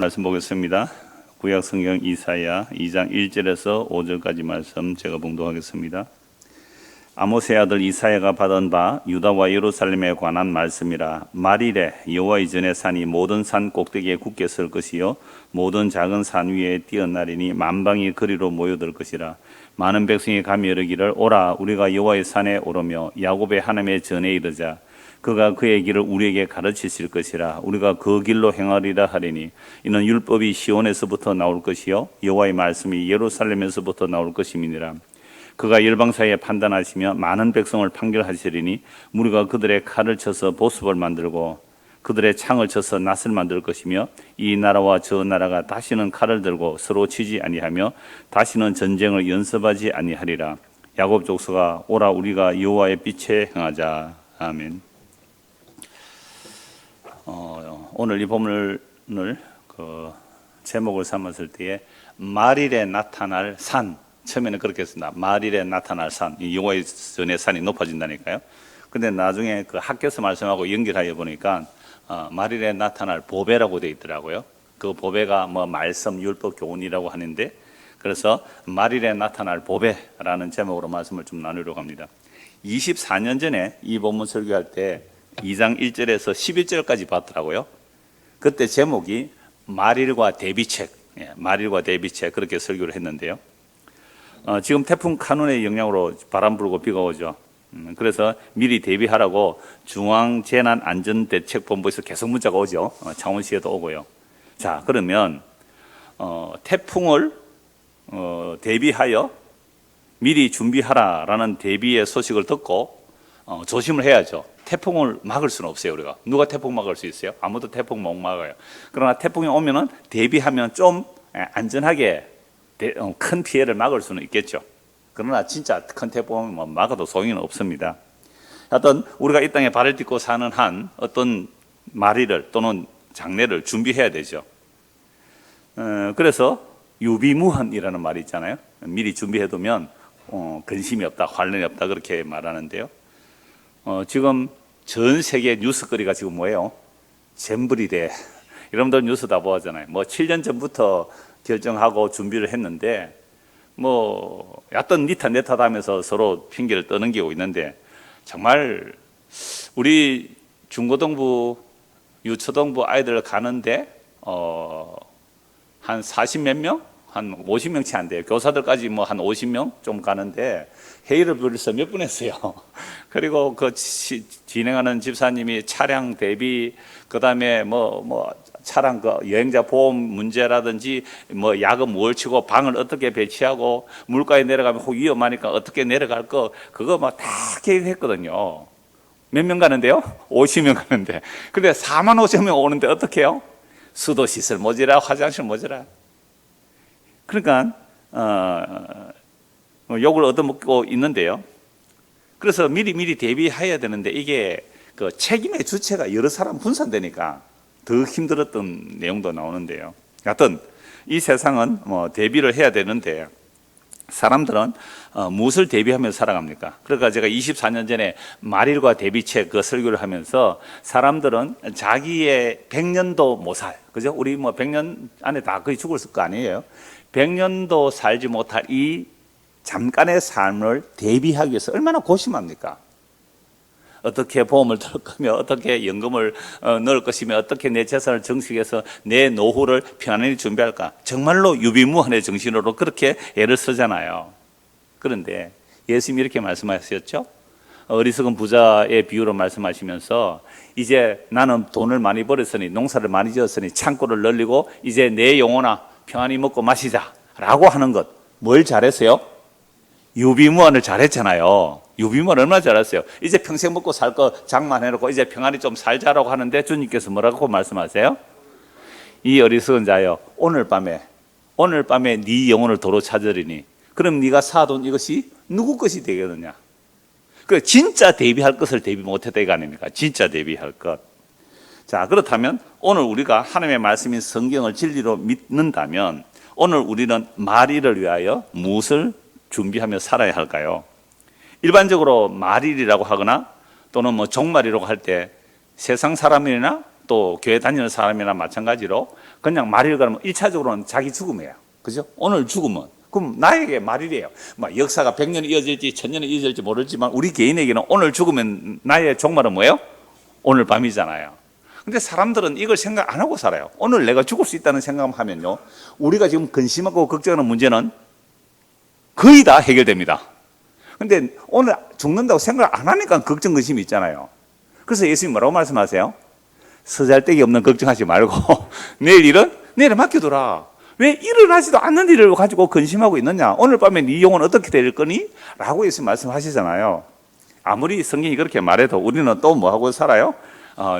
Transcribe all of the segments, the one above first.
말씀 보겠습니다. 구약 성경 이사야 2장 1절에서 5절까지 말씀 제가 봉독하겠습니다. 아모스의 아들 이사야가 받은 바 유다와 예루살렘에 관한 말씀이라. 말일에 여호와의 전의 산이 모든 산 꼭대기에 굳게 설 것이요 모든 작은 산 위에 뛰어나리니 만방이 그리로 모여들 것이라. 많은 백성이 감히 이르기를 오라 우리가 여호와의 산에 오르며 야곱의 하나님의 전에 이르자. 그가 그의 길을 우리에게 가르치실 것이라. 우리가 그 길로 행하리라 하리니 이는 율법이 시온에서부터 나올 것이요 여호와의 말씀이 예루살렘에서부터 나올 것임이니라. 그가 열방 사이에 판단하시며 많은 백성을 판결하시리니 무리가 그들의 칼을 쳐서 보습을 만들고 그들의 창을 쳐서 낫을 만들 것이며 이 나라와 저 나라가 다시는 칼을 들고 서로 치지 아니하며 다시는 전쟁을 연습하지 아니하리라. 야곱 족속아 오라 우리가 여호와의 빛에 행하자. 아멘. 오늘 이 본문을 제목을 삼았을 때에 말일에 나타날 산, 처음에는 그렇게 했습니다. 말일에 나타날 산, 여호와의 전의 산이 높아진다니까요. 근데 나중에 그 학교에서 말씀하고 연결하여 보니까 말일에 나타날 보배라고 되어 있더라고요. 그 보배가 뭐 말씀, 율법, 교훈이라고 하는데, 그래서 말일에 나타날 보배라는 제목으로 말씀을 좀 나누려고 합니다. 24년 전에 이 본문 설교할 때 2장 1절에서 11절까지 봤더라고요. 그때 제목이 말일과 대비책, 말일과 대비책 그렇게 설교를 했는데요. 지금 태풍 카눈의 영향으로 바람 불고 비가 오죠. 그래서 미리 대비하라고 중앙재난안전대책본부에서 계속 문자가 오죠. 창원시에도 오고요. 자, 그러면 태풍을 대비하여 미리 준비하라라는 대비의 소식을 듣고 조심을 해야죠. 태풍을 막을 수는 없어요. 우리가 누가 태풍 막을 수 있어요? 아무도 태풍 못 막아요. 그러나 태풍이 오면은 대비하면 좀 안전하게 큰 피해를 막을 수는 있겠죠. 그러나 진짜 큰 태풍 오면 막아도 소용은 없습니다. 하여튼 우리가 이 땅에 발을 딛고 사는 한 어떤 말일을 또는 장례를 준비해야 되죠. 그래서 유비무환이라는 말이 있잖아요. 미리 준비해두면 근심이 없다, 환란이 없다 그렇게 말하는데요. 지금 전 세계 뉴스거리가 지금 뭐예요? 잼버리대. 여러분들 뉴스 다 보았잖아요. 뭐 7년 전부터 결정하고 준비를 했는데 뭐 얕던 니타 내타다 하면서 서로 핑계를 떠넘기고 있는데 정말 우리 중고등부, 유초등부 아이들 가는데 한 40몇 명? 한 50명 채 안 돼요. 교사들까지 뭐 한 50명 좀 가는데 회의를 벌써 몇 분 했어요. 그리고 그 진행하는 집사님이 차량 대비, 그 다음에 뭐 차량 그 여행자 보험 문제라든지 뭐 야금 뭘 치고 방을 어떻게 배치하고 물가에 내려가면 혹 위험하니까 어떻게 내려갈 거 그거 막 다 계획했거든요. 몇 명 가는데요? 50명 가는데. 근데 4만 5천 명 오는데 어떻게 해요? 수도 시설 모자라, 화장실 모자라. 그러니까 욕을 얻어먹고 있는데요. 그래서 미리 대비해야 되는데 이게 그 책임의 주체가 여러 사람 분산되니까 더 힘들었던 내용도 나오는데요. 하여튼 이 세상은 뭐 대비를 해야 되는데 사람들은 무엇을 대비하면서 살아갑니까? 그러니까 제가 24년 전에 말일과 대비책 그 설교를 하면서 사람들은 자기의 100년도 못 살, 그죠? 우리 뭐 100년 안에 다 거의 죽을 거 아니에요? 100년도 살지 못할 이 잠깐의 삶을 대비하기 위해서 얼마나 고심합니까? 어떻게 보험을 들 거며 어떻게 연금을 넣을 것이며 어떻게 내 재산을 정식해서 내 노후를 편안히 준비할까? 정말로 유비무환의 정신으로 그렇게 애를 쓰잖아요. 그런데 예수님이 이렇게 말씀하셨죠? 어리석은 부자의 비유로 말씀하시면서 이제 나는 돈을 많이 벌었으니 농사를 많이 지었으니 창고를 늘리고 이제 내 영혼아 평안히 먹고 마시자 라고 하는 것, 뭘 잘했어요? 유비무환을 잘했잖아요. 유비무환 얼마나 잘했어요? 이제 평생 먹고 살 거 장만해놓고 이제 평안히 좀 살자라고 하는데 주님께서 뭐라고 말씀하세요? 이 어리석은 자여 오늘 밤에 네 영혼을 도로 찾으리니 그럼 네가 사돈 이것이 누구 것이 되겠느냐? 그 진짜 대비할 것을 대비 못했다 이거 아닙니까? 진짜 대비할 것. 자, 그렇다면 오늘 우리가 하나님의 말씀인 성경을 진리로 믿는다면 오늘 우리는 말일을 위하여 무엇을 준비하며 살아야 할까요? 일반적으로 말일이라고 하거나 또는 뭐 종말이라고 할 때 세상 사람이나 또 교회 다니는 사람이나 마찬가지로 그냥 말일 그러면 1차적으로는 자기 죽음이에요. 그죠? 오늘 죽으면 그럼 나에게 말일이에요. 막 역사가 100년이 이어질지 1000년이 이어질지 모르지만 우리 개인에게는 오늘 죽으면 나의 종말은 뭐예요? 오늘 밤이잖아요. 근데 사람들은 이걸 생각 안 하고 살아요. 오늘 내가 죽을 수 있다는 생각을 하면요, 우리가 지금 근심하고 걱정하는 문제는 거의 다 해결됩니다. 근데 오늘 죽는다고 생각을 안 하니까 걱정, 근심이 있잖아요. 그래서 예수님 뭐라고 말씀하세요? 서잘데기 없는 걱정하지 말고 내일 일은 내일에 맡겨두라. 왜 일어나지도 않는 일을 가지고 근심하고 있느냐? 오늘 밤에 네 영혼 어떻게 될 거니? 라고 예수님 말씀하시잖아요. 아무리 성경이 그렇게 말해도 우리는 또 뭐하고 살아요?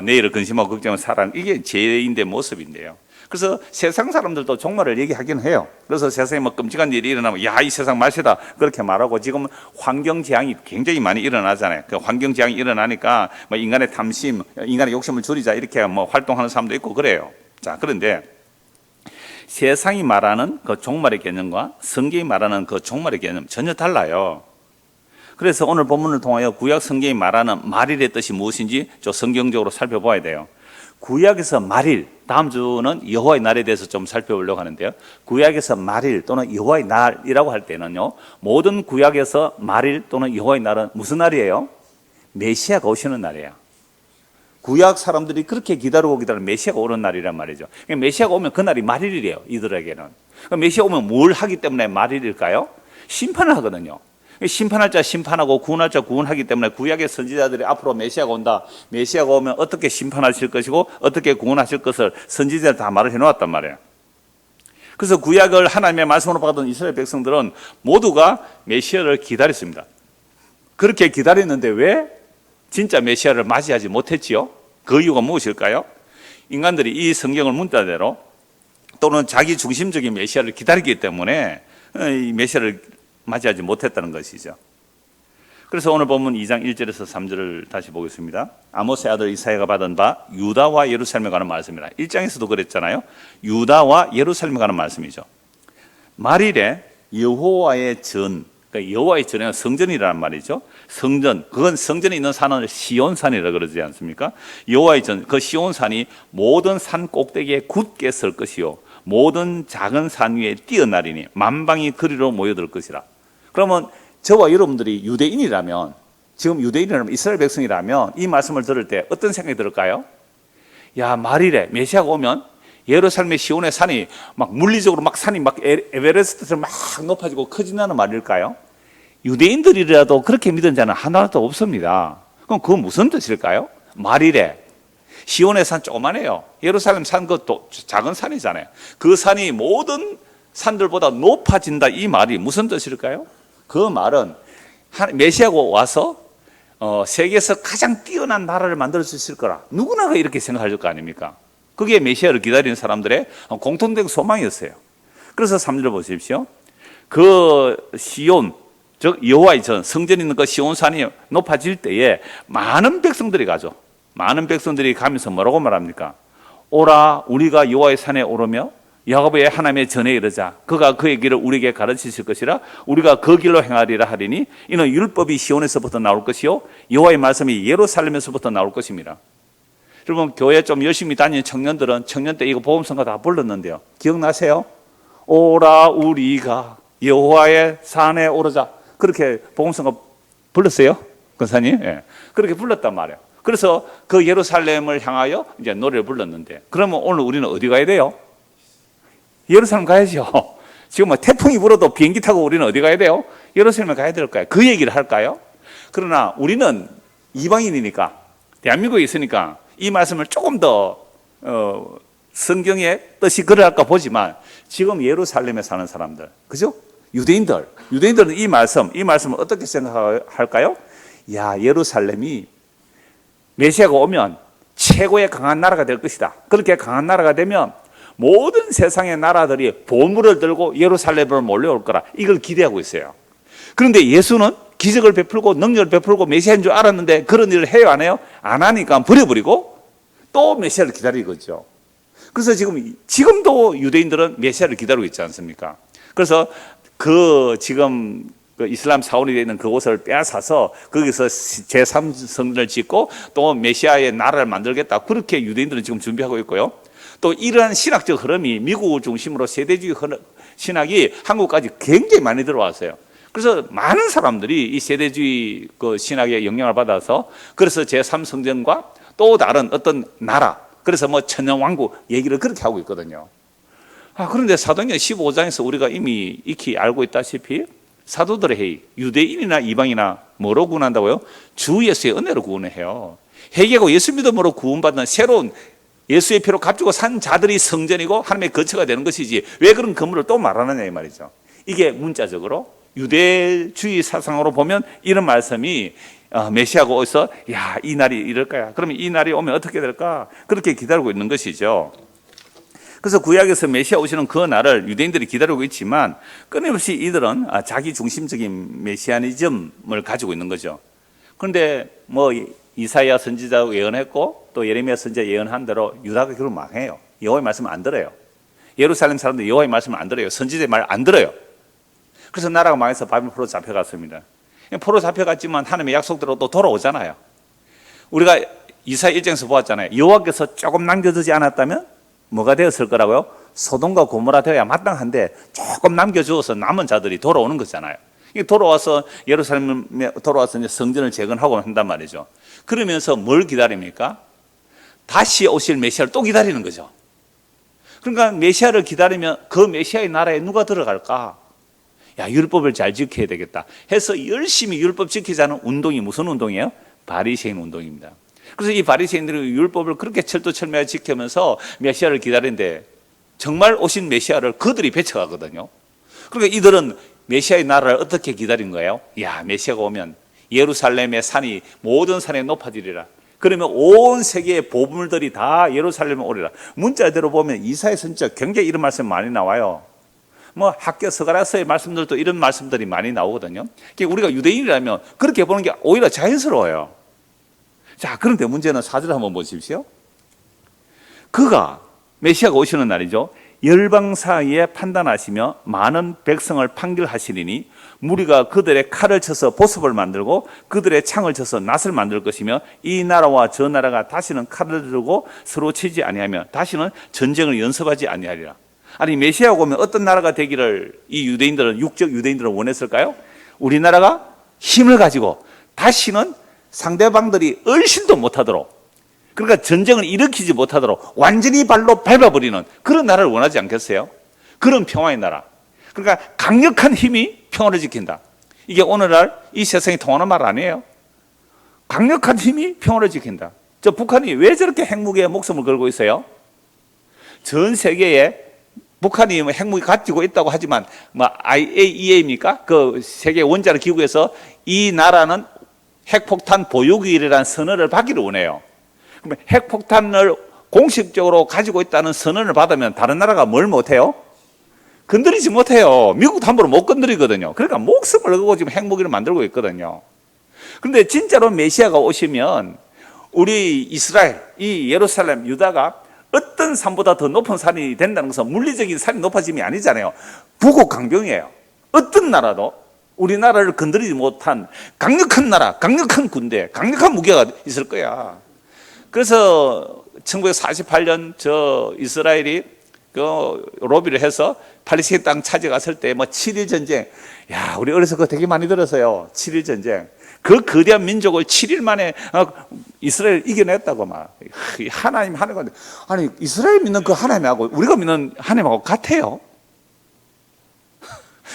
내일을 근심하고 걱정하고 살아는 이게 죄인의 모습인데요. 그래서 세상 사람들도 종말을 얘기하긴 해요. 그래서 세상에 뭐 끔찍한 일이 일어나면 야, 이 세상 말세다 그렇게 말하고, 지금 환경 재앙이 굉장히 많이 일어나잖아요. 그 환경 재앙이 일어나니까 뭐 인간의 탐심, 인간의 욕심을 줄이자 이렇게 뭐 활동하는 사람도 있고 그래요. 자, 그런데 세상이 말하는 그 종말의 개념과 성경이 말하는 그 종말의 개념 전혀 달라요. 그래서 오늘 본문을 통하여 구약 성경이 말하는 말일의 뜻이 무엇인지 좀 성경적으로 살펴봐야 돼요. 구약에서 말일, 다음 주는 여호와의 날에 대해서 좀 살펴보려고 하는데요. 구약에서 말일 또는 여호와의 날이라고 할 때는요, 모든 구약에서 말일 또는 여호와의 날은 무슨 날이에요? 메시아가 오시는 날이에요. 구약 사람들이 그렇게 기다리고 메시아가 오는 날이란 말이죠. 메시아가 오면 그날이 말일이래요, 이들에게는. 메시아 오면 뭘 하기 때문에 말일일까요? 심판을 하거든요. 심판할 자 심판하고 구원할 자 구원하기 때문에 구약의 선지자들이 앞으로 메시아가 온다, 메시아가 오면 어떻게 심판하실 것이고 어떻게 구원하실 것을 선지자들 다 말을 해놓았단 말이에요. 그래서 구약을 하나님의 말씀으로 받은 이스라엘 백성들은 모두가 메시아를 기다렸습니다. 그렇게 기다렸는데 왜 진짜 메시아를 맞이하지 못했지요? 그 이유가 무엇일까요? 인간들이 이 성경을 문자대로 또는 자기 중심적인 메시아를 기다리기 때문에 이 메시아를 맞이하지 못했다는 것이죠. 그래서 오늘 본문 2장 1절에서 3절을 다시 보겠습니다. 아모스의 아들 이사야가 받은 바 유다와 예루살렘에 관한 말씀입니다. 1장에서도 그랬잖아요. 유다와 예루살렘에 관한 말씀이죠. 말일에 여호와의 전, 그러니까 여호와의 전에는 성전이라는 말이죠. 성전, 그건 성전이 있는 산을 시온산이라 그러지 않습니까? 여호와의 전, 그 시온산이 모든 산 꼭대기에 굳게 설 것이요, 모든 작은 산 위에 뛰어나리니 만방이 그리로 모여들 것이라. 그러면 저와 여러분들이 유대인이라면, 지금 유대인이라면 이스라엘 백성이라면 이 말씀을 들을 때 어떤 생각이 들을까요? 야, 말일에 메시아가 오면 예루살렘의 시온의 산이 막 물리적으로 막 산이 막 에베레스트처럼 막 높아지고 커진다는 말일까요? 유대인들이라도 그렇게 믿은 자는 하나도 없습니다. 그럼 그건 무슨 뜻일까요? 말일에 시온의 산 조그만해요. 예루살렘 산 그것도 작은 산이잖아요. 그 산이 모든 산들보다 높아진다, 이 말이 무슨 뜻일까요? 그 말은 메시아가 와서 세계에서 가장 뛰어난 나라를 만들 수 있을 거라, 누구나 이렇게 생각할 거 아닙니까? 그게 메시아를 기다리는 사람들의 공통된 소망이었어요. 그래서 3절을 보십시오. 그 시온, 즉 여호와의 전, 성전이 있는 그 시온산이 높아질 때에 많은 백성들이 가죠. 많은 백성들이 가면서 뭐라고 말합니까? 오라, 우리가 여호와의 산에 오르며 야곱의 하나님의 전에 이르자. 그가 그의 길을 우리에게 가르치실 것이라. 우리가 그 길로 행하리라 하리니 이는 율법이 시온에서부터 나올 것이요 여호와의 말씀이 예루살렘에서부터 나올 것입니다. 여러분, 교회 좀 열심히 다니는 청년들은 청년 때 이거 복음성가 다 불렀는데요, 기억나세요? 오라, 우리가 여호와의 산에 오르자. 그렇게 복음성가 불렀어요, 권사님? 예. 그렇게 불렀단 말이에요. 그래서 그 예루살렘을 향하여 이제 노래를 불렀는데, 그러면 오늘 우리는 어디 가야 돼요? 예루살렘 가야죠. 지금 뭐 태풍이 불어도 비행기 타고 우리는 어디 가야 돼요? 예루살렘에 가야 될까요? 그 얘기를 할까요? 그러나 우리는 이방인이니까, 대한민국에 있으니까 이 말씀을 조금 더 성경의 뜻이 그럴까 보지만, 지금 예루살렘에 사는 사람들, 그죠? 유대인들은 이 말씀을 어떻게 생각할까요? 야, 예루살렘이 메시아가 오면 최고의 강한 나라가 될 것이다. 그렇게 강한 나라가 되면 모든 세상의 나라들이 보물을 들고 예루살렘으로 몰려올 거라, 이걸 기대하고 있어요. 그런데 예수는 기적을 베풀고 능력을 베풀고 메시아인 줄 알았는데 그런 일을 해요, 안 해요? 안 하니까 버려버리고 또 메시아를 기다리겠죠. 그래서 지금도 유대인들은 메시아를 기다리고 있지 않습니까? 그래서 지금 그 이슬람 사원이 되어 있는 그곳을 빼앗아서 거기서 제3성전을 짓고 또 메시아의 나라를 만들겠다. 그렇게 유대인들은 지금 준비하고 있고요. 또 이러한 신학적 흐름이 미국을 중심으로 세대주의 신학이 한국까지 굉장히 많이 들어왔어요. 그래서 많은 사람들이 이 세대주의 그 신학의 영향을 받아서 그래서 제3성전과 또 다른 어떤 나라, 그래서 뭐 천년왕국 얘기를 그렇게 하고 있거든요. 그런데 사도행전 15장에서 우리가 이미 익히 알고 있다시피 사도들의 회의, 유대인이나 이방이나 뭐로 구원한다고요? 주 예수의 은혜로 구원을 해요. 회개하고 예수 믿음으로 구원받는 새로운 예수의 피로 값주고 산 자들이 성전이고 하나님의 거처가 되는 것이지 왜 그런 건물을 또 말하느냐 이 말이죠. 이게 문자적으로 유대주의 사상으로 보면 이런 말씀이 메시아가 오셔서 야, 이 날이 이럴 거야. 그러면 이 날이 오면 어떻게 될까? 그렇게 기다리고 있는 것이죠. 그래서 구약에서 메시아 오시는 그 날을 유대인들이 기다리고 있지만 끊임없이 이들은 자기 중심적인 메시아니즘을 가지고 있는 거죠. 그런데 뭐 이사야 선지자가 예언했고 또 예레미야 선지자 예언한 대로 유다가 결국 망해요. 여호와의 말씀을 안 들어요. 예루살렘 사람들이 여호와의 말씀을 안 들어요. 선지자의 말 안 들어요. 그래서 나라가 망해서 바벨론 포로 잡혀갔습니다. 포로 잡혀갔지만 하나님의 약속대로 또 돌아오잖아요. 우리가 이사야 1장에서 보았잖아요. 여호와께서 조금 남겨두지 않았다면 뭐가 되었을 거라고요? 소돔과 고모라 되어야 마땅한데 조금 남겨주어서 남은 자들이 돌아오는 거잖아요. 돌아와서 예루살렘에 돌아와서 이제 성전을 재건하고 한단 말이죠. 그러면서 뭘 기다립니까? 다시 오실 메시아를 또 기다리는 거죠. 그러니까 메시아를 기다리면 그 메시아의 나라에 누가 들어갈까? 야, 율법을 잘 지켜야 되겠다 해서 열심히 율법 지키자는 운동이 무슨 운동이에요? 바리새인 운동입니다. 그래서 이 바리새인들이 율법을 그렇게 철두철미하게 지키면서 메시아를 기다리는데 정말 오신 메시아를 그들이 배척하거든요. 그러니까 이들은 메시아의 나라를 어떻게 기다린 거예요? 야, 메시아가 오면 예루살렘의 산이 모든 산에 높아지리라. 그러면 온 세계의 보물들이 다 예루살렘에 오리라. 문자대로 보면 이사야 선지자 굉장히 이런 말씀 많이 나와요. 뭐 학교 서가라서의 말씀들도 이런 말씀들이 많이 나오거든요. 우리가 유대인이라면 그렇게 보는 게 오히려 자연스러워요. 자, 그런데 문제는 4절 한번 보십시오. 그가 메시아가 오시는 날이죠. 열방 사이에 판단하시며 많은 백성을 판결하시리니 무리가 그들의 칼을 쳐서 보습을 만들고 그들의 창을 쳐서 낫을 만들 것이며 이 나라와 저 나라가 다시는 칼을 들고 서로 치지 아니하며 다시는 전쟁을 연습하지 아니하리라. 아니, 메시아가 오면 어떤 나라가 되기를 이 유대인들은, 육적 유대인들은 원했을까요? 우리나라가 힘을 가지고 다시는 상대방들이 얼씬도 못하도록, 그러니까 전쟁을 일으키지 못하도록 완전히 발로 밟아버리는 그런 나라를 원하지 않겠어요? 그런 평화의 나라. 그러니까 강력한 힘이 평화를 지킨다. 이게 오늘날 이 세상이 통하는 말 아니에요? 강력한 힘이 평화를 지킨다. 저 북한이 왜 저렇게 핵무기에 목숨을 걸고 있어요? 전 세계에 북한이 핵무기 가지고 있다고 하지만 뭐 IAEA입니까? 그 세계 원자력 기구에서 이 나라는 핵폭탄 보유국이라는 선언을 받기를 원해요. 그러면 핵폭탄을 공식적으로 가지고 있다는 선언을 받으면 다른 나라가 뭘 못해요? 건드리지 못해요. 미국도 함부로 못 건드리거든요. 그러니까 목숨을 걸고 지금 핵무기를 만들고 있거든요. 그런데 진짜로 메시아가 오시면 우리 이스라엘, 이 예루살렘, 유다가 어떤 산보다 더 높은 산이 된다는 것은 물리적인 산이 높아짐이 아니잖아요. 부국강병이에요. 어떤 나라도 우리나라를 건드리지 못한 강력한 나라, 강력한 군대, 강력한 무기가 있을 거야. 그래서 1948년 저 이스라엘이 그 로비를 해서 팔레스타인 땅 차지갔을 때 뭐 7일 전쟁, 야, 우리 어려서 그거 되게 많이 들었어요. 7일 전쟁. 그 거대한 민족을 7일 만에 이스라엘 이겨냈다고 막. 하나님, 아니, 이스라엘 믿는 그 하나님하고 우리가 믿는 하나님하고 같아요.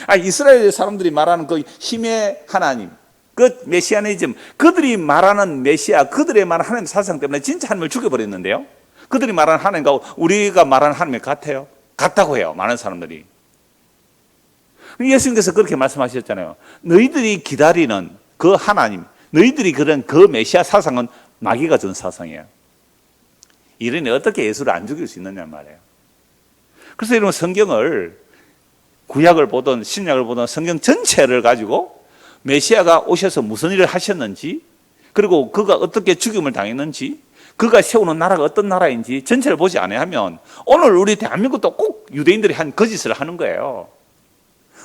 아니, 이스라엘 사람들이 말하는 그 힘의 하나님, 그 메시아니즘, 그들이 말하는 메시아, 그들의 말하는 하나님 사상 때문에 진짜 하나님을 죽여버렸는데요. 그들이 말하는 하나님과 우리가 말하는 하나님이 같아요. 같다고 해요, 많은 사람들이. 예수님께서 그렇게 말씀하셨잖아요. 너희들이 기다리는 그 하나님, 너희들이 그런 그 메시아 사상은 마귀가 준 사상이에요. 이러니 어떻게 예수를 안 죽일 수 있느냐 말이에요. 그래서 이런 성경을, 구약을 보든 신약을 보든 성경 전체를 가지고 메시아가 오셔서 무슨 일을 하셨는지, 그리고 그가 어떻게 죽임을 당했는지, 그가 세우는 나라가 어떤 나라인지 전체를 보지 않으면 오늘 우리 대한민국도 꼭 유대인들이 한 거짓을 하는 거예요.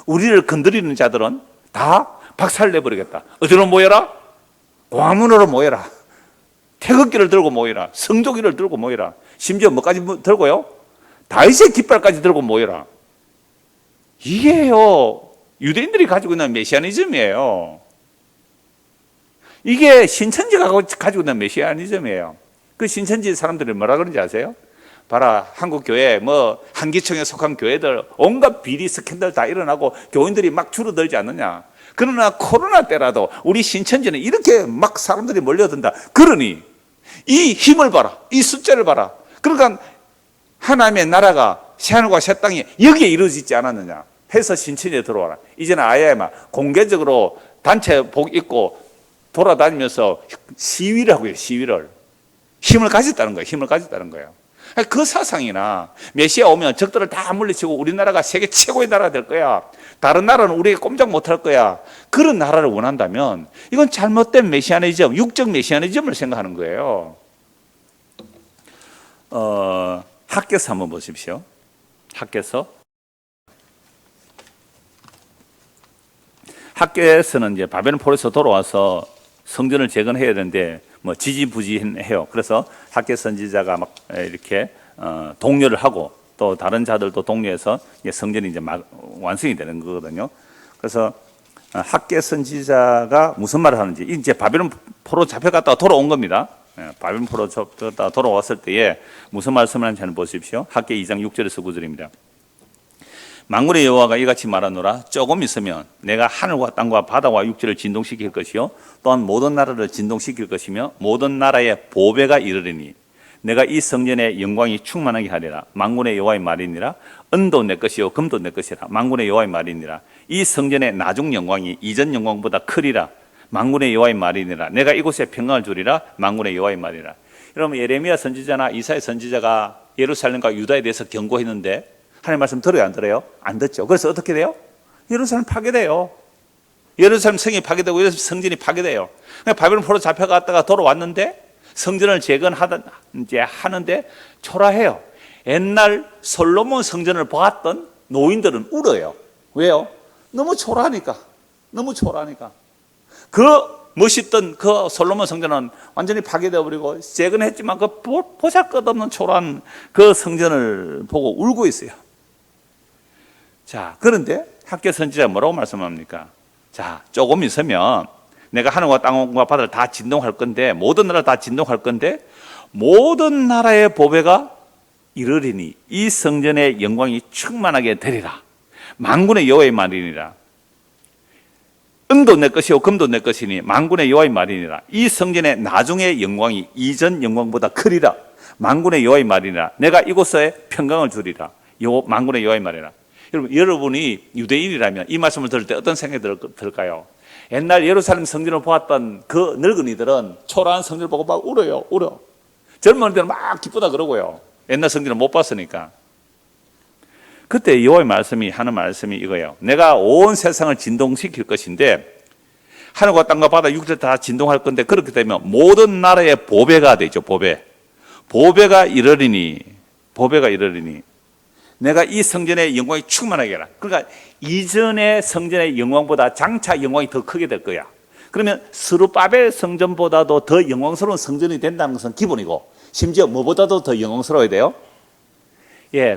우리를 건드리는 자들은 다 박살내버리겠다. 어디로 모여라? 광화문으로 모여라. 태극기를 들고 모여라. 성조기를 들고 모여라. 심지어 뭐까지 들고요? 다윗의 깃발까지 들고 모여라. 이게요, 유대인들이 가지고 있는 메시아니즘이에요. 이게 신천지가 가지고 있는 메시아니즘이에요. 그 신천지 사람들이 뭐라 그런지 아세요? 봐라, 한국 교회, 한기총에 속한 교회들 온갖 비리 스캔들 다 일어나고 교인들이 막 줄어들지 않느냐. 그러나 코로나 때라도 우리 신천지는 이렇게 막 사람들이 몰려든다. 그러니 이 힘을 봐라, 이 숫자를 봐라. 그러니까 하나님의 나라가 새하늘과 새 땅이 여기에 이루어지지 않았느냐 해서 신천지에 들어와라. 이제는 아예 막 공개적으로 단체복 입고 돌아다니면서 시위를 하고요. 시위를. 힘을 가졌다는 거예요. 힘을 가졌다는 거예요. 그 사상이나 메시아 오면 적들을 다 물리치고 우리나라가 세계 최고의 나라가 될 거야. 다른 나라는 우리에게 꼼짝 못할 거야. 그런 나라를 원한다면 이건 잘못된 메시아니즘, 육적 메시아니즘을 생각하는 거예요. 학개서 한번 보십시오. 학개서는 이제 바벨론 포로에서 돌아와서 성전을 재건해야 되는데 지지부진해요. 그래서 학개 선지자가 막 이렇게 독려를 하고 또 다른 자들도 독려해서 성전이 이제 막 완성이 되는 거거든요. 그래서 학개 선지자가 무슨 말을 하는지, 이제 바벨론 포로 잡혀갔다가 돌아온 겁니다. 바벨론 포로 잡혀갔다가 돌아왔을 때에 무슨 말씀을 하는지 한번 보십시오. 학개 2장 6절에서 9절입니다. 만군의 여호와가 이같이 말하노라. 조금 있으면 내가 하늘과 땅과 바다와 육지를 진동시킬 것이요 또한 모든 나라를 진동시킬 것이며 모든 나라의 보배가 이르리니 내가 이 성전의 영광이 충만하게 하리라. 만군의 여호와의 말이니라. 은도 내 것이요 금도 내 것이라. 만군의 여호와의 말이니라. 이 성전의 나중 영광이 이전 영광보다 크리라. 만군의 여호와의 말이니라. 내가 이곳에 평강을 주리라. 만군의 여호와의 말이라. 여러분, 예레미야 선지자나 이사야 선지자가 예루살렘과 유다에 대해서 경고했는데 하나님 말씀 들어요, 안 들어요? 안 듣죠. 그래서 어떻게 돼요? 예루살렘 파괴돼요. 예루살렘 성이 파괴되고 예루살렘 성전이 파괴돼요. 바벨론 포로 잡혀갔다가 돌아왔는데 성전을 하는데 초라해요. 옛날 솔로몬 성전을 보았던 노인들은 울어요. 왜요? 너무 초라하니까. 그 멋있던 그 솔로몬 성전은 완전히 파괴되어 버리고 재건했지만 그 보잘것없는 초라한 그 성전을 보고 울고 있어요. 자, 그런데 학개 선지자가 뭐라고 말씀합니까? 자, 조금 있으면 내가 하늘과 땅과 바다를 다 진동할 건데, 모든 나라를 다 진동할 건데, 모든 나라의 보배가 이르리니 이 성전의 영광이 충만하게 되리라. 만군의 여호와의 말이니라. 은도 내 것이요 금도 내 것이니 만군의 여호와의 말이니라. 이 성전의 나중의 영광이 이전 영광보다 크리라. 만군의 여호와의 말이니라. 내가 이곳에 평강을 주리라. 만군의 여호와의 말이라. 여러분이 유대인이라면 이 말씀을 들을 때 어떤 생각이 들까요? 옛날 예루살렘 성전을 보았던 그 늙은이들은 초라한 성전을 보고 막 울어요. 젊은이들은 막 기쁘다 그러고요. 옛날 성전을 못 봤으니까. 그때 여호와의 말씀이 하는 말씀이 이거예요. 내가 온 세상을 진동시킬 것인데 하늘과 땅과 바다 육지를 다 진동할 건데, 그렇게 되면 모든 나라의 보배가 되죠. 보배가 이르리니 내가 이 성전의 영광이 충만하게 하라. 그러니까 이전의 성전의 영광보다 장차 영광이 더 크게 될 거야. 그러면 스룹바벨 성전보다도 더 영광스러운 성전이 된다는 것은 기본이고, 심지어 뭐보다도 더 영광스러워야 돼요?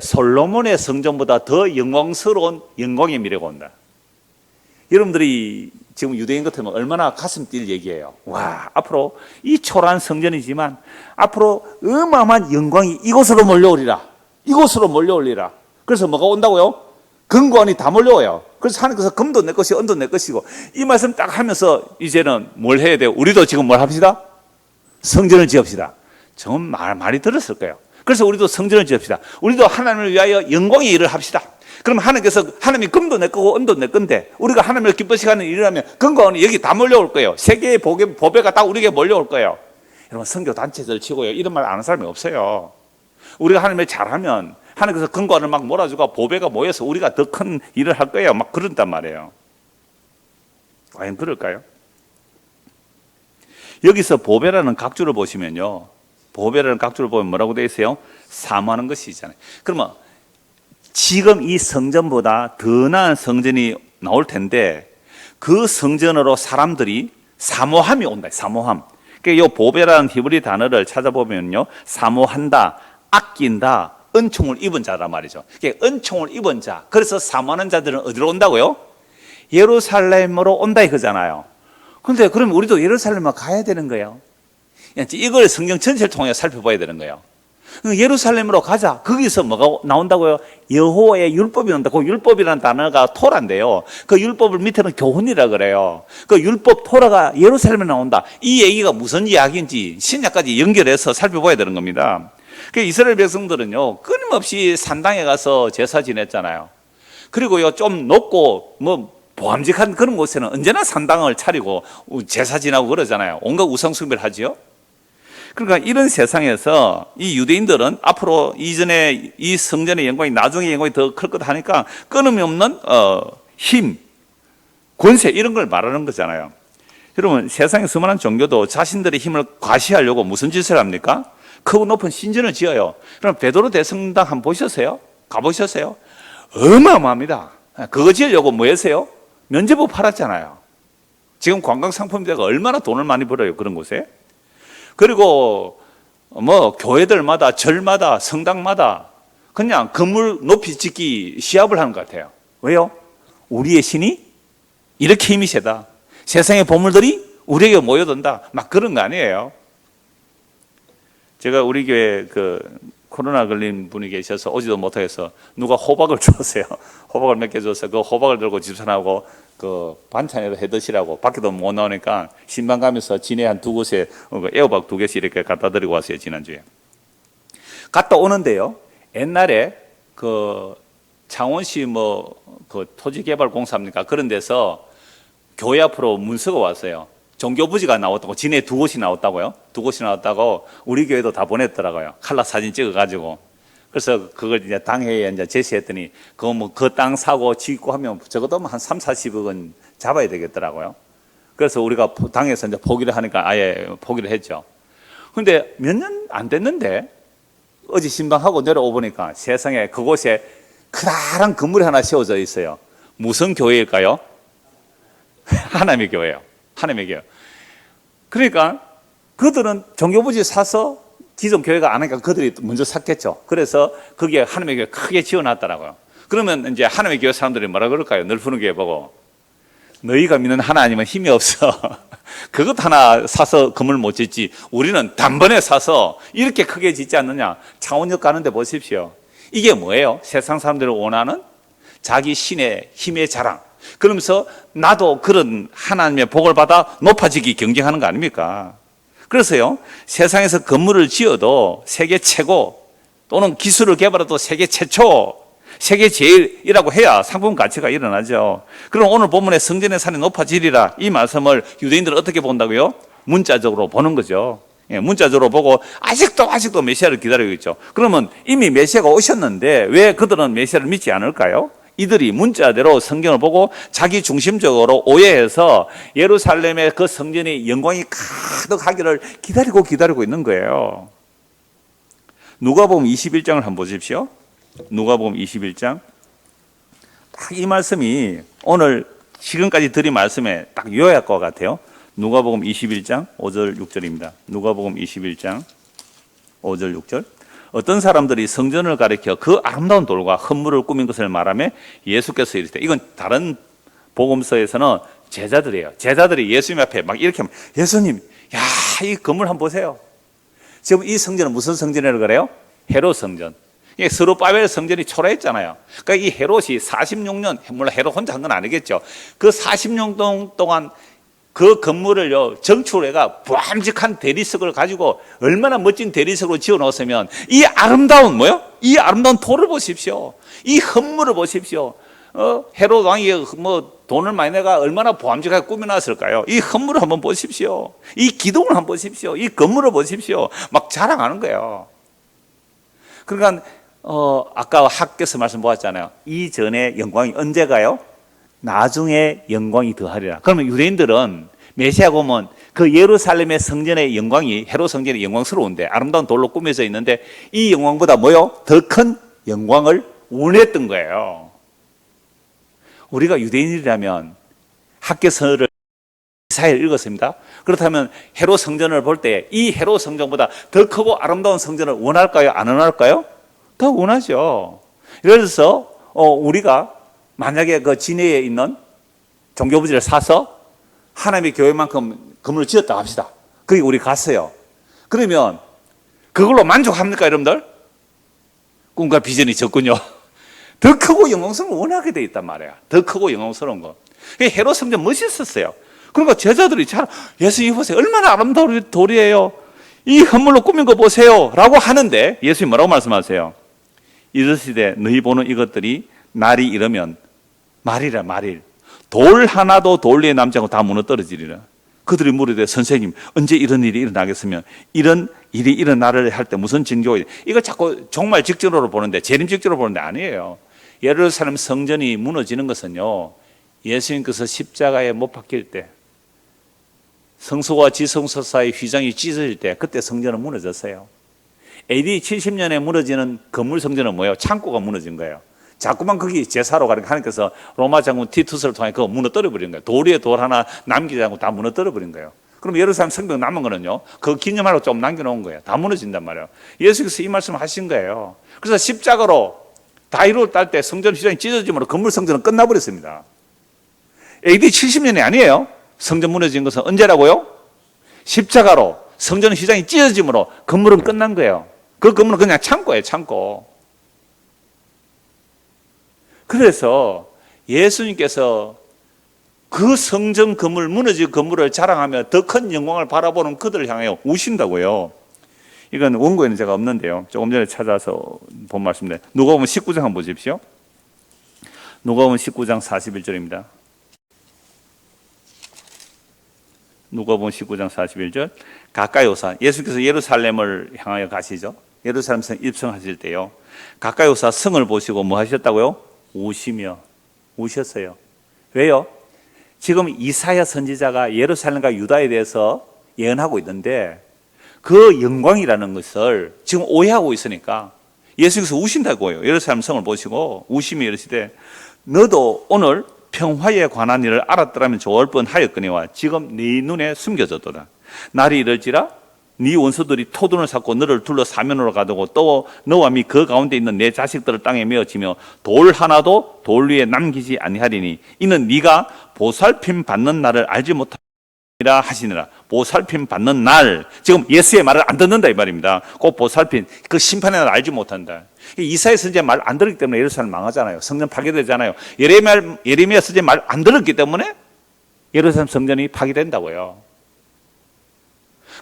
솔로몬의 성전보다 더 영광스러운 영광의 미래가 온다. 여러분들이 지금 유대인 같으면 얼마나 가슴 뛸 얘기예요. 와, 앞으로 이 초라한 성전이지만 앞으로 어마어마한 영광이 이곳으로 몰려오리라. 그래서 뭐가 온다고요? 금관이 다 몰려와요. 그래서 하나님께서 금도 내 것이고 은도 내 것이고, 이 말씀 딱 하면서 이제는 뭘 해야 돼요? 우리도 지금 뭘 합시다? 성전을 지읍시다. 정말 많이 들었을 거예요. 그래서 우리도 성전을 지읍시다. 우리도 하나님을 위하여 영광의 일을 합시다. 그럼 하나님이 금도 내 거고 은도 내 건데, 우리가 하나님을 기쁘시게 하는 일을 하면 금과 은이 여기 다 몰려올 거예요. 세계의 보배가 다 우리에게 몰려올 거예요. 여러분, 선교 단체들 치고요, 이런 말 아는 사람이 없어요. 우리가 하나님을 잘하면 하나님께서 금과 은을 막 몰아주고 보배가 모여서 우리가 더 큰 일을 할 거예요. 막 그런단 말이에요. 과연 그럴까요? 여기서 보배라는 각주를 보시면요, 보배라는 각주를 보면 뭐라고 되어 있어요? 사모하는 것이잖아요. 그러면 지금 이 성전보다 더 나은 성전이 나올 텐데, 그 성전으로 사람들이 사모함이 온다. 사모함. 그러니까 이 보배라는 히브리 단어를 찾아보면요, 사모한다, 아낀다, 은총을 입은 자란 말이죠. 그러니까 은총을 입은 자. 그래서 사모하는 자들은 어디로 온다고요? 예루살렘으로 온다 이거잖아요. 그런데 그럼 우리도 예루살렘에 가야 되는 거예요. 이걸 성경 전체를 통해 살펴봐야 되는 거예요. 예루살렘으로 가자. 거기서 뭐가 나온다고요? 여호와의 율법이 나온다. 그 율법이라는 단어가 토라인데요. 그 율법을 밑에는 교훈이라 그래요. 그 율법 토라가 예루살렘에 나온다. 이 얘기가 무슨 이야기인지 신약까지 연결해서 살펴봐야 되는 겁니다. 그 이스라엘 백성들은요, 끊임없이 산당에 가서 제사 지냈잖아요. 그리고요, 좀 높고 보암직한 그런 곳에는 언제나 산당을 차리고 제사 지나고 그러잖아요. 온갖 우상숭배를 하지요. 그러니까 이런 세상에서 이 유대인들은 앞으로 이전에 이 성전의 영광이 나중에 영광이 더 클 것 하니까 끊임이 없는 힘, 권세 이런 걸 말하는 거잖아요. 여러분, 세상의 수많은 종교도 자신들의 힘을 과시하려고 무슨 짓을 합니까? 크고 높은 신전을 지어요. 그럼 베드로 대성당 한번 보셨어요? 가보셨어요? 어마어마합니다. 그거 지으려고 뭐 했어요? 면제부 팔았잖아요. 지금 관광상품대가 얼마나 돈을 많이 벌어요, 그런 곳에. 그리고 교회들마다 절마다 성당마다 그냥 건물 높이 짓기 시합을 하는 것 같아요. 왜요? 우리의 신이 이렇게 힘이 세다. 세상의 보물들이 우리에게 모여든다. 막 그런 거 아니에요. 제가 우리 교회 코로나 걸린 분이 계셔서 오지도 못해서 누가 호박을 줬어요. 호박을 몇 개 줬어요. 그 호박을 들고 집사람하고 반찬으로 해 드시라고 밖에도 못 나오니까 신방 가면서 진해 한 두 곳에 애호박 2개씩 이렇게 갖다 드리고 왔어요, 지난주에. 갔다 오는데요, 옛날에 창원시 토지개발공사입니까? 그런 데서 교회 앞으로 문서가 왔어요. 종교부지가 나왔다고, 진해 2곳이 나왔다고요? 2곳이 나왔다고 우리 교회도 다 보냈더라고요. 칼라 사진 찍어가지고. 그래서 그걸 이제 당회에 이제 제시했더니, 그 땅 사고 짓고 하면 적어도 한 3, 40억은 잡아야 되겠더라고요. 그래서 우리가 당에서 이제 포기를 하니까 아예 포기를 했죠. 근데 몇 년 안 됐는데, 어제 신방하고 내려오보니까 세상에 그곳에 커다란 건물이 하나 세워져 있어요. 무슨 교회일까요? 하나님의 교회예요. 하나님의 교회. 그러니까 그들은 종교부지 사서 기존 교회가 안 하니까 그들이 먼저 샀겠죠. 그래서 거기에 하나님의 교회 크게 지어놨더라고요. 그러면 이제 하나님의 교회 사람들이 뭐라 그럴까요? 넓은 교회 보고, 너희가 믿는 하나님은 힘이 없어. 그것 하나 사서 건물 못 짓지. 우리는 단번에 사서 이렇게 크게 짓지 않느냐. 창원역 가는데 보십시오. 이게 뭐예요? 세상 사람들이 원하는 자기 신의 힘의 자랑. 그러면서 나도 그런 하나님의 복을 받아 높아지기 경쟁하는 거 아닙니까? 그래서요, 세상에서 건물을 지어도 세계 최고, 또는 기술을 개발해도 세계 최초, 세계 제일이라고 해야 상품 가치가 일어나죠. 그럼 오늘 본문의 성전의 산이 높아지리라, 이 말씀을 유대인들은 어떻게 본다고요? 문자적으로 보는 거죠. 문자적으로 보고 아직도 메시아를 기다리고 있죠. 그러면 이미 메시아가 오셨는데 왜 그들은 메시아를 믿지 않을까요? 이들이 문자대로 성경을 보고 자기 중심적으로 오해해서 예루살렘의 그 성전의 영광이 가득하기를 기다리고 있는 거예요. 누가복음 21장을 한번 보십시오. 누가복음 21장. 딱 이 말씀이 오늘 지금까지 드린 말씀에 딱 요약과 같아요. 누가복음 21장 5절 6절입니다. 누가복음 21장 5절 6절. 어떤 사람들이 성전을 가리켜 그 아름다운 돌과 헌물을 꾸민 것을 말하며 예수께서 이르시되, 이건 다른 복음서에서는 제자들이에요. 제자들이 예수님 앞에 막 이렇게 하면, 예수님, 야, 이 건물 한번 보세요. 지금 이 성전은 무슨 성전이라고 그래요? 헤롯 성전. 이게 스룹바벨 성전이 초라했잖아요. 그러니까 이 헤롯이 46년, 물론 헤롯 혼자 한 건 아니겠죠. 그 40년 동안 그 건물을요, 정축해가 부함직한 대리석을 가지고 얼마나 멋진 대리석으로 지어 놓았으면, 이 아름다운 이 아름다운 돌을 보십시오. 이 헌물을 보십시오. 헤롯 왕이 돈을 많이 내가 얼마나 부함직하게 꾸며놨을까요? 이 헌물을 한번 보십시오. 이 기둥을 한번 보십시오. 이 건물을 보십시오. 막 자랑하는 거예요. 그러니까 아까 학교에서 말씀 보았잖아요. 이전의 영광이 언제 가요? 나중에 영광이 더하리라. 그러면 유대인들은 메시아가 오면 그 예루살렘의 성전의 영광이, 헤롯 성전의 영광스러운데 아름다운 돌로 꾸며져 있는데, 이 영광보다 더 큰 영광을 원했던 거예요. 우리가 유대인이라면 학개서를 이사야를 읽었습니다. 그렇다면 헤롯 성전을 볼 때 이 헤롯 성전보다 더 크고 아름다운 성전을 원할까요? 안 원할까요? 더 원하죠. 그래서 우리가 만약에 그 진해에 있는 종교부지를 사서 하나님의 교회만큼 건물을 지었다 합시다. 거기 우리 갔어요. 그러면 그걸로 만족합니까, 여러분들? 꿈과 비전이 적군요. 더 크고 영광스러운 걸 원하게 돼 있단 말이야. 더 크고 영광스러운 거. 헤롯 성전 멋있었어요. 그러니까 제자들이 예수님 보세요. 얼마나 아름다운 돌이에요. 이 건물로 꾸민 거 보세요. 라고 하는데 예수님 뭐라고 말씀하세요? 이르시되 너희 보는 이것들이 날이 이르면 말이라 말일. 돌 하나도 돌 위에 남지 않고 다 무너뜨려지리라. 그들이 물으되 선생님 언제 이런 일이 일어나겠으면 이런 일이 일어나를 할 때 무슨 징조가 있냐. 이거 자꾸 종말 직전으로 보는데 재림 직전으로 보는데 아니에요. 예루살렘 성전이 무너지는 것은요, 예수님께서 십자가에 못 박힐 때 성소와 지성소 사이 휘장이 찢어질 때 그때 성전은 무너졌어요. AD 70년에 무너지는 건물 성전은 뭐예요? 창고가 무너진 거예요. 자꾸만 거기 제사로 가니까 하나님께서 로마 장군 티투스를 통해 그거 무너뜨려 버린 거예요. 돌 위에 돌 하나 남기지 않고 다 무너뜨려 버린 거예요. 그럼 예루살렘 성벽 남은 거는요, 그 기념하려고 좀 남겨놓은 거예요. 다 무너진단 말이에요. 예수께서 이 말씀을 하신 거예요. 그래서 십자가로 다이로 딸 때 성전 휘장이 찢어짐으로 건물 성전은 끝나버렸습니다. AD 70년이 아니에요. 성전 무너진 것은 언제라고요? 십자가로 성전 휘장이 찢어짐으로 건물은 끝난 거예요. 그 건물은 그냥 창고예요, 창고. 그래서 예수님께서 그 성전 건물, 무너진 건물을 자랑하며 더 큰 영광을 바라보는 그들을 향하여 우신다고요. 이건 원고에는 제가 없는데요. 조금 전에 찾아서 본 말씀인데, 누가복음 19장 한번 보십시오. 누가복음 19장 41절입니다. 누가복음 19장 41절. 가까이 오사, 예수께서 예루살렘을 향하여 가시죠. 예루살렘 성 입성하실 때요, 가까이 오사 성을 보시고 뭐 하셨다고요? 우셨어요. 왜요? 지금 이사야 선지자가 예루살렘과 유다에 대해서 예언하고 있는데 그 영광이라는 것을 지금 오해하고 있으니까 예수께서 우신다고요. 예루살렘 성을 보시고 우심히 이르시되 너도 오늘 평화에 관한 일을 알았더라면 좋을 뻔하였거니와 지금 네 눈에 숨겨졌도다. 날이 이럴지라 네 원수들이 토둔을 쌓고 너를 둘러 사면으로 가두고 또 너와 및 그 가운데 있는 내 자식들을 땅에 메어치며 돌 하나도 돌 위에 남기지 아니하리니 이는 네가 보살핌 받는 날을 알지 못하리라 하시니라. 보살핌 받는 날, 지금 예수의 말을 안 듣는다 이 말입니다. 그 보살핌, 그 심판의 날을 알지 못한다. 이사야 선지자 말 안 들었기 때문에 예루살렘 망하잖아요. 성전 파괴되잖아요. 예레미야 선지자 말 안 들었기 때문에 예루살렘 성전이 파괴된다고요.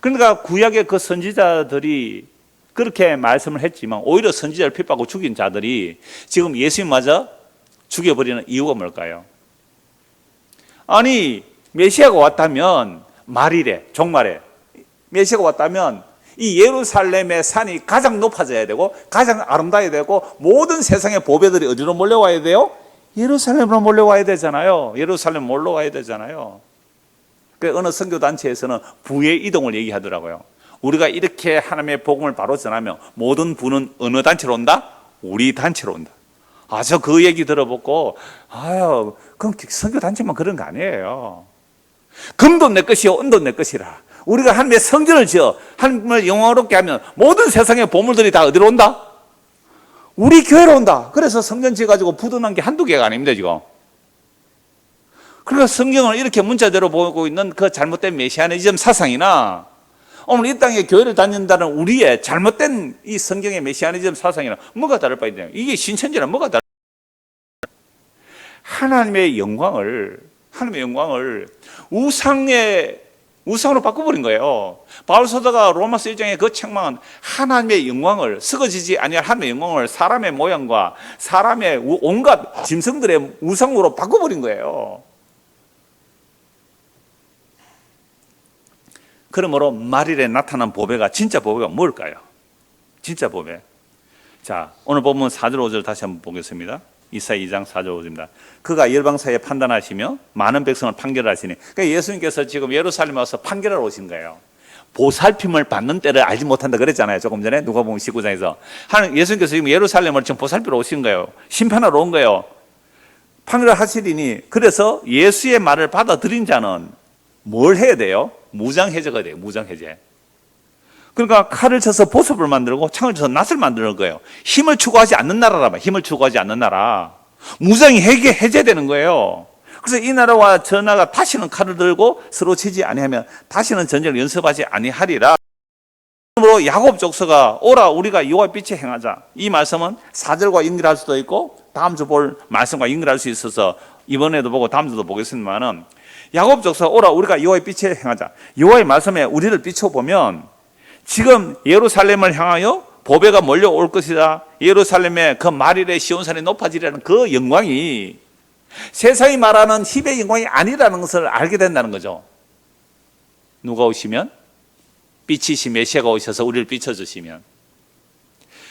그러니까 구약의 그 선지자들이 그렇게 말씀을 했지만 오히려 선지자를 핍박하고 죽인 자들이 지금 예수님마저 죽여버리는 이유가 뭘까요? 아니, 메시아가 왔다면 말이래, 종말에 메시아가 왔다면 이 예루살렘의 산이 가장 높아져야 되고 가장 아름다워야 되고 모든 세상의 보배들이 어디로 몰려와야 돼요? 예루살렘으로 몰려와야 되잖아요. 예루살렘 몰려와야 되잖아요. 그 어느 선교단체에서는 부의 이동을 얘기하더라고요. 우리가 이렇게 하나님의 복음을 바로 전하면 모든 부는 어느 단체로 온다? 우리 단체로 온다. 아, 저 그 얘기 들어보고, 아유, 그럼 선교단체만 그런 거 아니에요. 금도 내 것이요, 은도 내 것이라. 우리가 하나님의 성전을 지어 하나님을 영광롭게 하면 모든 세상의 보물들이 다 어디로 온다? 우리 교회로 온다. 그래서 성전 지어가지고 부도난 게 한두 개가 아닙니다, 지금. 그러니까 성경을 이렇게 문자대로 보고 있는 그 잘못된 메시아니즘 사상이나 오늘 이 땅에 교회를 다닌다는 우리의 잘못된 이 성경의 메시아니즘 사상이나 뭐가 다를 바 있냐? 이게 신천지랑 뭐가 다를? 하나님의 영광을 우상으로 바꿔버린 거예요. 바울 사도가 로마서 1장에 그 책망은 하나님의 영광을, 썩어지지 아니할 하나님의 영광을 사람의 모양과 사람의 온갖 짐승들의 우상으로 바꿔버린 거예요. 그러므로 말일에 나타난 보배가 진짜 보배가 뭘까요? 진짜 보배. 자, 오늘 보면 4절 5절 다시 한번 보겠습니다. 이사야 2장 4절 5절입니다. 그가 열방 사이에 판단하시며 많은 백성을 판결하시니, 그러니까 예수님께서 지금 예루살렘에 와서 판결하러 오신 거예요. 보살핌을 받는 때를 알지 못한다 그랬잖아요. 조금 전에 누가복음 19장에서 예수님께서 지금 예루살렘을 지금 보살피러 오신 거예요. 심판하러 온 거예요. 판결을 하시리니, 그래서 예수의 말을 받아들인 자는 뭘 해야 돼요? 무장해제가 돼요. 무장해제. 그러니까 칼을 쳐서 보습을 만들고 창을 쳐서 낫을 만드는 거예요. 힘을 추구하지 않는 나라라면, 힘을 추구하지 않는 나라. 무장이 해제되는 거예요. 그래서 이 나라와 저 나라가 다시는 칼을 들고 서로 치지 아니하면 다시는 전쟁을 연습하지 아니하리라. 그러므로 야곱 족속아 오라 우리가 여호와의 빛에 행하자. 이 말씀은 4절과 연결할 수도 있고 다음 주 볼 말씀과 연결할 수 있어서 이번에도 보고 다음 주도 보겠습니다만은, 야곱 족속아 오라 우리가 여호와의 빛에 행하자. 여호와의 말씀에 우리를 비춰보면 지금 예루살렘을 향하여 보배가 몰려올 것이다. 예루살렘의 그 말일에 시온산이 높아지려는 그 영광이 세상이 말하는 힘의 영광이 아니라는 것을 알게 된다는 거죠. 누가 오시면? 빛이신 메시아가 오셔서 우리를 비춰주시면,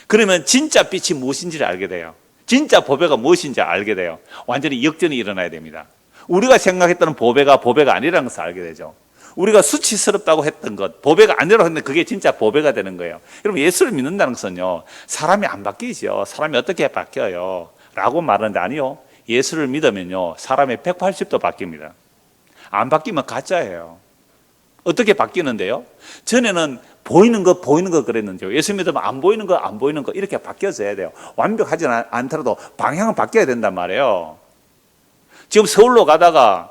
그러면 진짜 빛이 무엇인지를 알게 돼요. 진짜 보배가 무엇인지 알게 돼요. 완전히 역전이 일어나야 됩니다. 우리가 생각했던 보배가 아니라는 것을 알게 되죠. 우리가 수치스럽다고 했던 것, 보배가 아니라고 했는데 그게 진짜 보배가 되는 거예요. 여러분, 예수를 믿는다는 것은요, 사람이 안 바뀌죠. 사람이 어떻게 바뀌어요? 라고 말하는데 아니요. 예수를 믿으면요, 사람의 180도 바뀝니다. 안 바뀌면 가짜예요. 어떻게 바뀌는데요? 전에는 보이는 거 그랬는데요. 예수 믿으면 안 보이는 거 이렇게 바뀌어져야 돼요. 완벽하지 않더라도 방향은 바뀌어야 된단 말이에요. 지금 서울로 가다가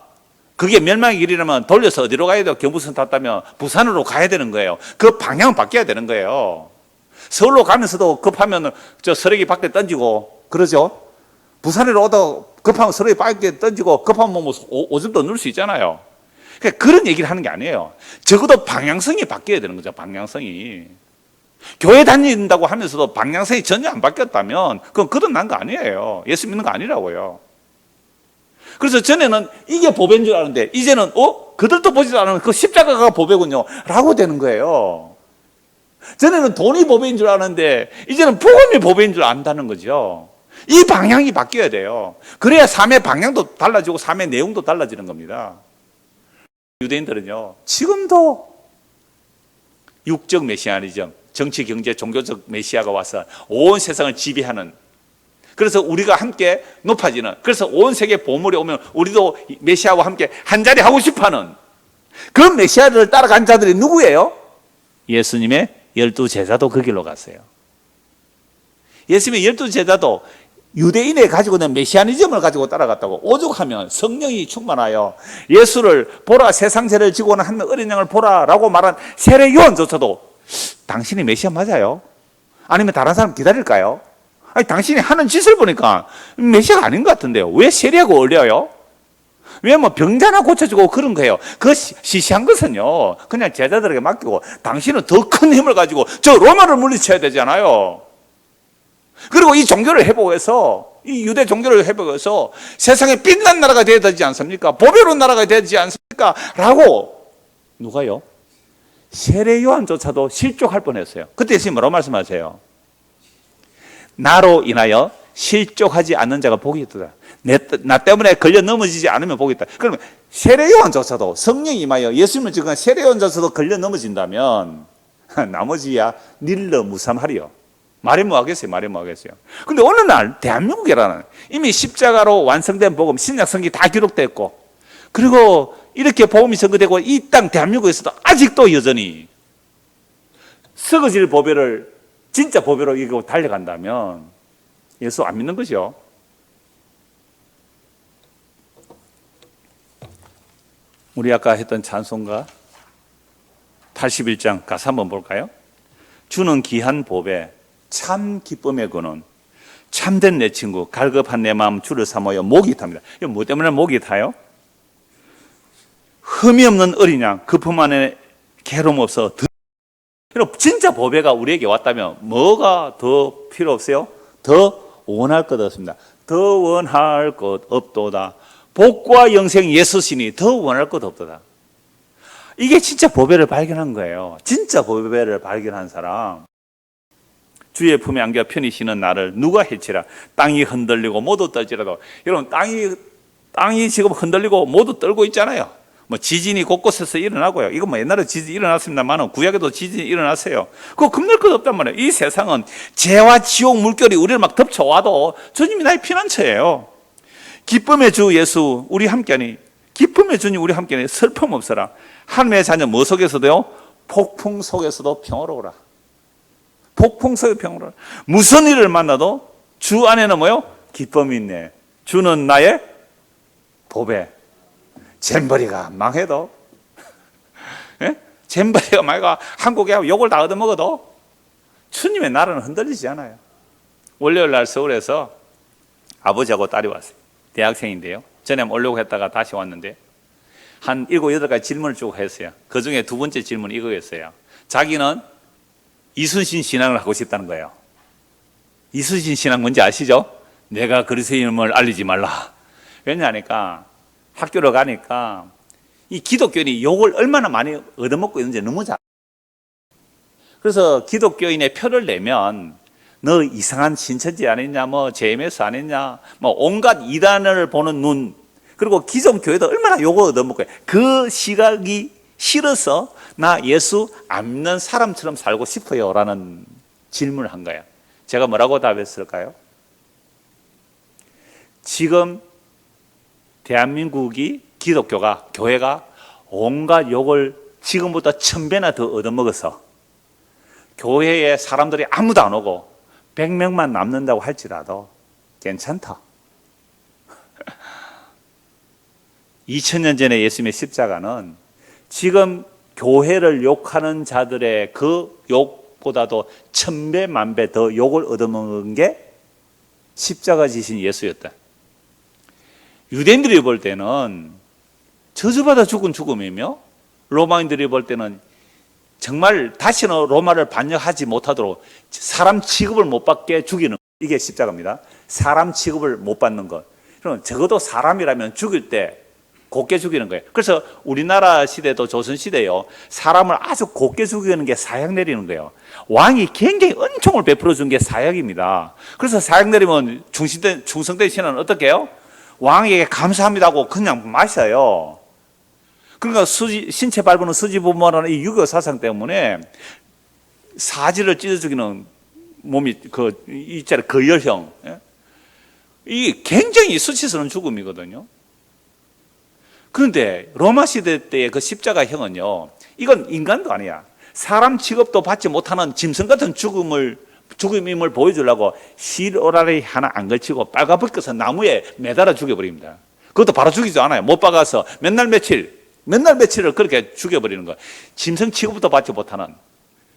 그게 멸망의 길이라면 돌려서 어디로 가야 돼요? 경부선 탔다면 부산으로 가야 되는 거예요. 그 방향은 바뀌어야 되는 거예요. 서울로 가면서도 급하면 저 쓰레기 밖에 던지고 그러죠. 부산으로 오다 급하면 쓰레기 밖에 던지고 급하면 뭐 오줌도 넣을 수 있잖아요. 그러니까 그런 얘기를 하는 게 아니에요. 적어도 방향성이 바뀌어야 되는 거죠. 방향성이. 교회 다닌다고 하면서도 방향성이 전혀 안 바뀌었다면 그건 거듭난 거 아니에요. 예수 믿는 거 아니라고요. 그래서 전에는 이게 보배인 줄 아는데 이제는 그들도 보지도 않으면 그 십자가가 보배군요 라고 되는 거예요. 전에는 돈이 보배인 줄 아는데 이제는 복음이 보배인 줄 안다는 거죠. 이 방향이 바뀌어야 돼요. 그래야 삶의 방향도 달라지고 삶의 내용도 달라지는 겁니다. 유대인들은요, 지금도 육적 메시아니즘, 정치, 경제, 종교적 메시아가 와서 온 세상을 지배하는, 그래서 우리가 함께 높아지는, 그래서 온 세계 보물이 오면 우리도 메시아와 함께 한 자리 하고 싶어하는 그 메시아를 따라간 자들이 누구예요? 예수님의 12제자도 그 길로 갔어요. 예수님의 12제자도 유대인에 가지고 있는 메시아니즘을 가지고 따라갔다고. 오죽하면 성령이 충만하여 예수를 보라, 세상 죄를 지고 오는 한 어린 양을 보라라고 말한 세례 요한조차도 당신이 메시아 맞아요? 아니면 다른 사람 기다릴까요? 아니, 당신이 하는 짓을 보니까 메시아가 아닌 것 같은데요. 왜 세례하고 어울려요? 왜 뭐 병자나 고쳐주고 그런 거예요? 그 시시한 것은요, 그냥 제자들에게 맡기고 당신은 더 큰 힘을 가지고 저 로마를 물리쳐야 되잖아요. 그리고 이 종교를 회복해서, 이 유대 종교를 회복해서 세상에 빛난 나라가 되어야 되지 않습니까? 보배로운 나라가 되지 않습니까? 라고 누가요? 세례 요한조차도 실족할 뻔했어요. 그때 예수님 뭐라고 말씀하세요? 나로 인하여 실족하지 않는 자가 복이 있다. 나 때문에 걸려 넘어지지 않으면 복이 있다. 그러면 세례 요한조차도 성령이 임하여 예수님을 지금 세례 요한조차도 걸려 넘어진다면 나머지야 닐러 무삼하리요. 말이 뭐 하겠어요? 말이 뭐 하겠어요? 근데 어느 날 대한민국이라는 이미 십자가로 완성된 복음, 신약 성경이 다 기록됐고, 그리고 이렇게 복음이 선거되고 이 땅 대한민국에서도 아직도 여전히 썩어질 보배를 진짜 보배로 이기고 달려간다면 예수 안 믿는 거죠. 우리 아까 했던 찬송가 81장 가사 한번 볼까요? 주는 귀한 보배 참 기쁨의 근원, 참된 내 친구, 갈급한 내 마음 주를 삼아여 목이 탑니다. 이거 뭐 때문에 목이 타요? 흠이 없는 어린 양, 그 품 안에 괴로움 없어. 여러분, 진짜 보배가 우리에게 왔다면 뭐가 더 필요 없어요? 더 원할 것 없습니다. 더 원할 것 없도다. 복과 영생 예수시니 더 원할 것 없도다. 이게 진짜 보배를 발견한 거예요. 진짜 보배를 발견한 사람. 주의 품에 안겨 편히 쉬는 나를 누가 해치라. 땅이 흔들리고 모두 떨지라도. 여러분, 땅이 지금 흔들리고 모두 떨고 있잖아요. 뭐 지진이 곳곳에서 일어나고요. 이건 뭐 옛날에 지진이 일어났습니다만 구약에도 지진이 일어났어요. 그거 겁낼 것 없단 말이에요. 이 세상은 죄와 지옥 물결이 우리를 막 덮쳐와도 주님이 나의 피난처예요. 기쁨의 주 예수 우리 함께하니, 기쁨의 주님 우리 함께하니 슬픔 없어라. 하나님의 자녀 뭐 속에서도요? 폭풍 속에서도 평화로워라. 폭풍 속에 평화로워라. 무슨 일을 만나도 주 안에는 뭐요? 기쁨이 있네. 주는 나의 보배. 잼버리가 망해도, 예? 잼버리가 망해가 한국에 욕을 다 얻어먹어도 주님의 나라는 흔들리지 않아요. 월요일 날 서울에서 아버지하고 딸이 왔어요. 대학생인데요. 전에 오려고 했다가 다시 왔는데 한 7, 8가지 질문을 쭉 했어요. 그 중에 두 번째 질문이 이거였어요. 자기는 이순신 신앙을 하고 싶다는 거예요. 이순신 신앙 뭔지 아시죠? 내가 그리스도임을 알리지 말라. 왜냐하니까 학교를 가니까 이 기독교인이 욕을 얼마나 많이 얻어먹고 있는지 너무 잘. 그래서 기독교인의 표를 내면 너 이상한 신천지 아니냐, 뭐 JMS 아니냐, 뭐 온갖 이단을 보는 눈, 그리고 기존 교회도 얼마나 욕을 얻어먹고 그 시각이 싫어서 나 예수 안 믿는 사람처럼 살고 싶어요 라는 질문을 한 거예요. 제가 뭐라고 답했을까요? 지금 대한민국이 기독교가, 교회가 온갖 욕을 지금보다 1000배나 더 얻어먹어서 교회에 사람들이 아무도 안 오고 100명만 남는다고 할지라도 괜찮다. 2000년 전에 예수님의 십자가는 지금 교회를 욕하는 자들의 그 욕보다도 1000배, 10,000배 더 욕을 얻어먹은 게 십자가 지신 예수였다. 유대인들이 볼 때는 저주받아 죽은 죽음이며, 로마인들이 볼 때는 정말 다시는 로마를 반역하지 못하도록 사람 취급을 못 받게 죽이는, 이게 십자가입니다. 사람 취급을 못 받는 것. 그럼 적어도 사람이라면 죽일 때 곱게 죽이는 거예요. 그래서 우리나라 시대도 조선시대요, 사람을 아주 곱게 죽이는 게 사약 내리는 거예요. 왕이 굉장히 은총을 베풀어 준 게 사약입니다. 그래서 사약 내리면 충성된 신하는 어떻게 해요? 왕에게 감사합니다 하고 그냥 마셔요. 그러니까 신체 밟는 수지부모라는 이 유교 사상 때문에 사지를 찢어 죽이는 몸이 있잖아요, 거열형. 이 굉장히 수치스러운 죽음이거든요. 그런데 로마 시대 때의 그 십자가형은요, 이건 인간도 아니야. 사람 취급도 받지 못하는 짐승 같은 죽음임을 보여주려고 실오라리 하나 안 걸치고 빨가벗겨서 나무에 매달아 죽여버립니다. 그것도 바로 죽이지 않아요. 못 박아서 몇 날 며칠을 그렇게 죽여버리는 거예요. 짐승 취급도 받지 못하는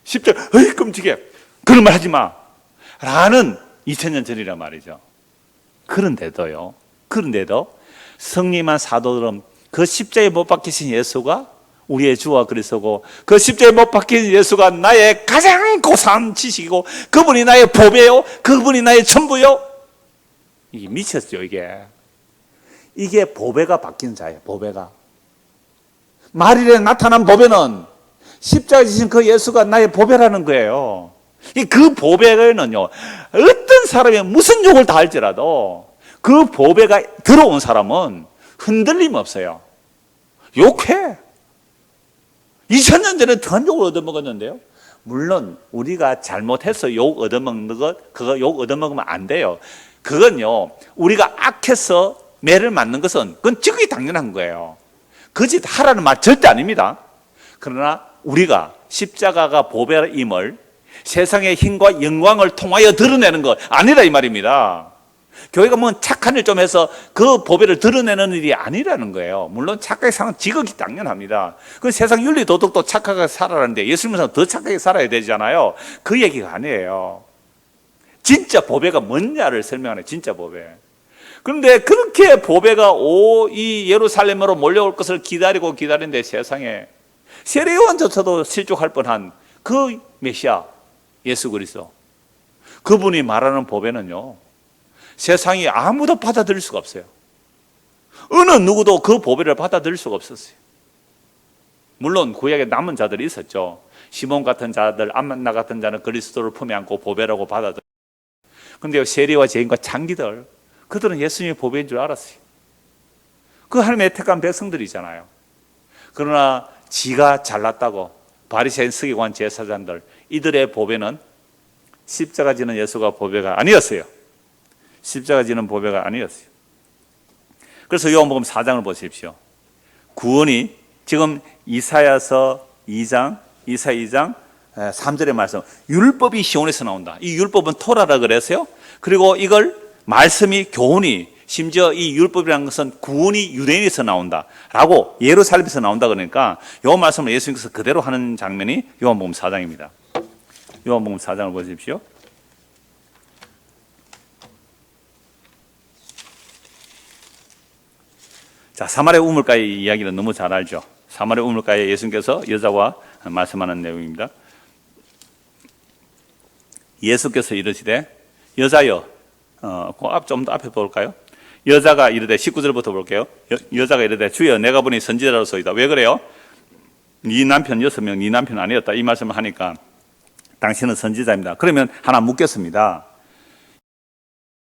십자가, 어이 끔찍해, 그런 말 하지 마 라는 2000년 전이란 말이죠. 그런데도 성림한 사도들은 그 십자가에 못 박히신 예수가 우리의 주와 그리스도고, 그 십자가에 못 박힌 예수가 나의 가장 고상한 지식이고, 그분이 나의 보배요, 그분이 나의 전부요. 이게 미쳤죠. 이게 보배가 박힌 자예요. 보배가 말일에 나타난 보배는 십자가에 지신 그 예수가 나의 보배라는 거예요. 그 보배는요, 어떤 사람이 무슨 욕을 다 할지라도 그 보배가 들어온 사람은 흔들림 없어요. 욕해. 2000년 전에 더한 욕을 얻어먹었는데요. 물론 우리가 잘못해서 욕 얻어먹는 것, 그거 욕 얻어먹으면 안 돼요. 그건요, 우리가 악해서 매를 맞는 것은 그건 지극히 당연한 거예요. 그 짓 하라는 말 절대 아닙니다. 그러나 우리가 십자가가 보배임을 세상의 힘과 영광을 통하여 드러내는 것 아니라 이 말입니다. 교회가 뭐 착한 일 좀 해서 그 보배를 드러내는 일이 아니라는 거예요. 물론 착하게 사는 지극히 당연합니다. 그 세상 윤리 도덕도 착하게 살아라는데 예수님은 더 착하게 살아야 되잖아요. 그 얘기가 아니에요. 진짜 보배가 뭐냐를 설명하는 진짜 보배. 그런데 그렇게 보배가 이 예루살렘으로 몰려올 것을 기다리는데 세상에 세례요한조차도 실족할 뻔한 그 메시아 예수 그리스도, 그분이 말하는 보배는요, 세상이 아무도 받아들일 수가 없어요. 어느 누구도 그 보배를 받아들일 수가 없었어요. 물론 구약에 남은 자들이 있었죠. 시몬 같은 자들, 안나 같은 자는 그리스도를 품에 안고 보배라고 받아들여요. 그런데 세리와 죄인과 창기들, 그들은 예수님의 보배인 줄 알았어요. 그 하나님의 택한 백성들이잖아요. 그러나 지가 잘났다고 바리새인 서기관 제사장들, 이들의 보배는 십자가 지는 예수가 보배가 아니었어요. 십자가 지는 보배가 아니었어요. 그래서 요한복음 4장을 보십시오. 구원이 지금 이사야서 2장 3절의 말씀, 율법이 시온에서 나온다. 이 율법은 토라라 그랬어요. 그리고 이걸 말씀이 교훈이, 심지어 이 율법이라는 것은 구원이 유대인에서 나온다 라고 예루살렘에서 나온다 그러니까 요 말씀을 예수님께서 그대로 하는 장면이 요한복음 4장입니다. 요한복음 4장을 보십시오. 자, 사마리아 우물가의 이야기는 너무 잘 알죠. 사마리아 우물가에 예수님께서 여자와 말씀하는 내용입니다. 예수께서 이르시되 여자여, 좀 더 앞에 볼까요? 여자가 이르되 19절부터 볼게요. 여자가 이르되 주여 내가 보니 선지자로소이다. 왜 그래요? 네 남편 6명 네 남편 아니었다 이 말씀을 하니까 당신은 선지자입니다. 그러면 하나 묻겠습니다.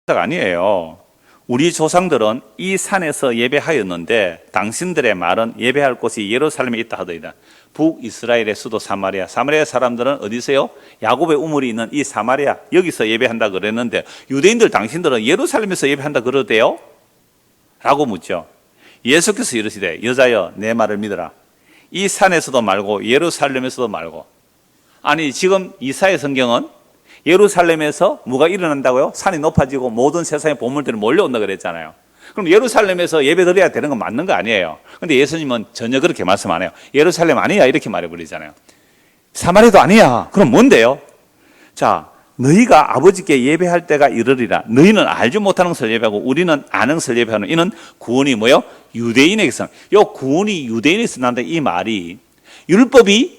아니에요. 우리 조상들은 이 산에서 예배하였는데 당신들의 말은 예배할 곳이 예루살렘에 있다 하더이다. 북이스라엘의 수도 사마리아. 사마리아 사람들은 어디서요? 야곱의 우물이 있는 이 사마리아 여기서 예배한다 그랬는데 유대인들 당신들은 예루살렘에서 예배한다 그러대요? 라고 묻죠. 예수께서 이르시되 여자여 내 말을 믿어라. 이 산에서도 말고 예루살렘에서도 말고. 아니 지금 이사야 성경은 예루살렘에서 뭐가 일어난다고요? 산이 높아지고 모든 세상의 보물들이 몰려온다 그랬잖아요. 그럼 예루살렘에서 예배 드려야 되는 건 맞는 거 아니에요. 근데 예수님은 전혀 그렇게 말씀 안 해요. 예루살렘 아니야 이렇게 말해버리잖아요. 사마리아도 아니야. 그럼 뭔데요? 자, 너희가 아버지께 예배할 때가 이르리라. 너희는 알지 못하는 것을 예배하고 우리는 아는 것을 예배하는. 이는 구원이 뭐요? 유대인에게서. 요 구원이 유대인에서 난다 이 말이 율법이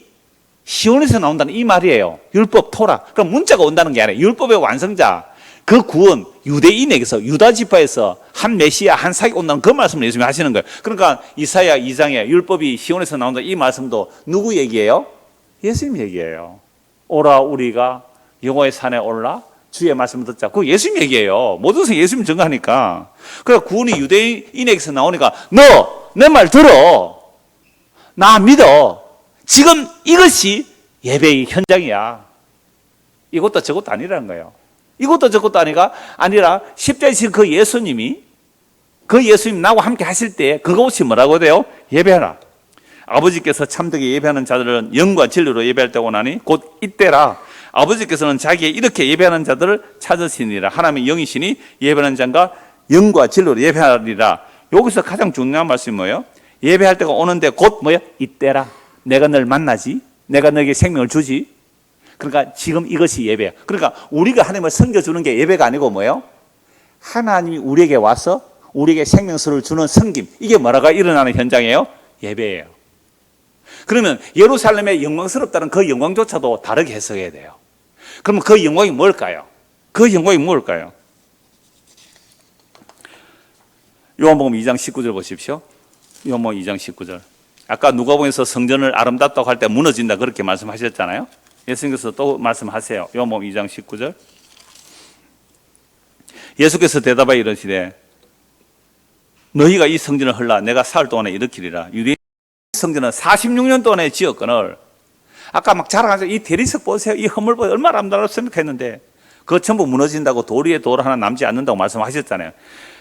시온에서 나온다는 이 말이에요. 율법, 토라. 그럼 문자가 온다는 게 아니라 율법의 완성자, 그 구원, 유대인에게서, 유다 지파에서 한 메시아, 한 사기 온다는 그 말씀을 예수님이 하시는 거예요. 그러니까 이사야 2장에 율법이 시온에서 나온다 이 말씀도 누구 얘기예요? 예수님 얘기예요. 오라 우리가 여호와의 산에 올라 주의 말씀을 듣자. 그거 예수님 얘기예요. 모든 것은 예수님 증거하니까. 그러니까 구원이 유대인에게서 나오니까 너 내 말 들어. 나 믿어. 지금 이것이 예배의 현장이야. 이것도 저것도 아니라는 거예요. 이것도 저것도 아니라 십자가에 지금 그 예수님이 그 예수님 나하고 함께 하실 때 그것이 뭐라고 돼요? 예배하라. 아버지께서 참되게 예배하는 자들은 영과 진리로 예배할 때고 나니 곧 이때라. 아버지께서는 자기의 이렇게 예배하는 자들을 찾으시니라. 하나님의 영이시니 예배하는 자가 영과 진리로 예배하리라. 여기서 가장 중요한 말씀이 뭐예요? 예배할 때가 오는데 곧 뭐예요? 이때라. 내가 널 만나지. 내가 너에게 생명을 주지. 그러니까 지금 이것이 예배야. 그러니까 우리가 하나님을 섬겨주는 게 예배가 아니고 뭐예요? 하나님이 우리에게 와서 우리에게 생명수를 주는 섬김. 이게 뭐라가 일어나는 현장이에요? 예배예요. 그러면 예루살렘의 영광스럽다는 그 영광조차도 다르게 해석해야 돼요. 그러면 그 영광이 뭘까요? 그 영광이 뭘까요? 요한복음 2장 19절 보십시오. 요한복음 2장 19절. 아까 누가복음에서 성전을 아름답다고 할 때 무너진다 그렇게 말씀하셨잖아요. 예수님께서 또 말씀하세요. 요한복음 2장 19절. 예수께서 대답하여 이르시되 너희가 이 성전을 헐라 내가 사흘 동안에 일으키리라. 유대인 성전은 46년 동안에 지었거늘 아까 막 자랑하죠. 이 대리석 보세요. 이 허물 보세요. 얼마나 아름답습니까 했는데 그거 전부 무너진다고 돌 위에 돌 하나 남지 않는다고 말씀하셨잖아요.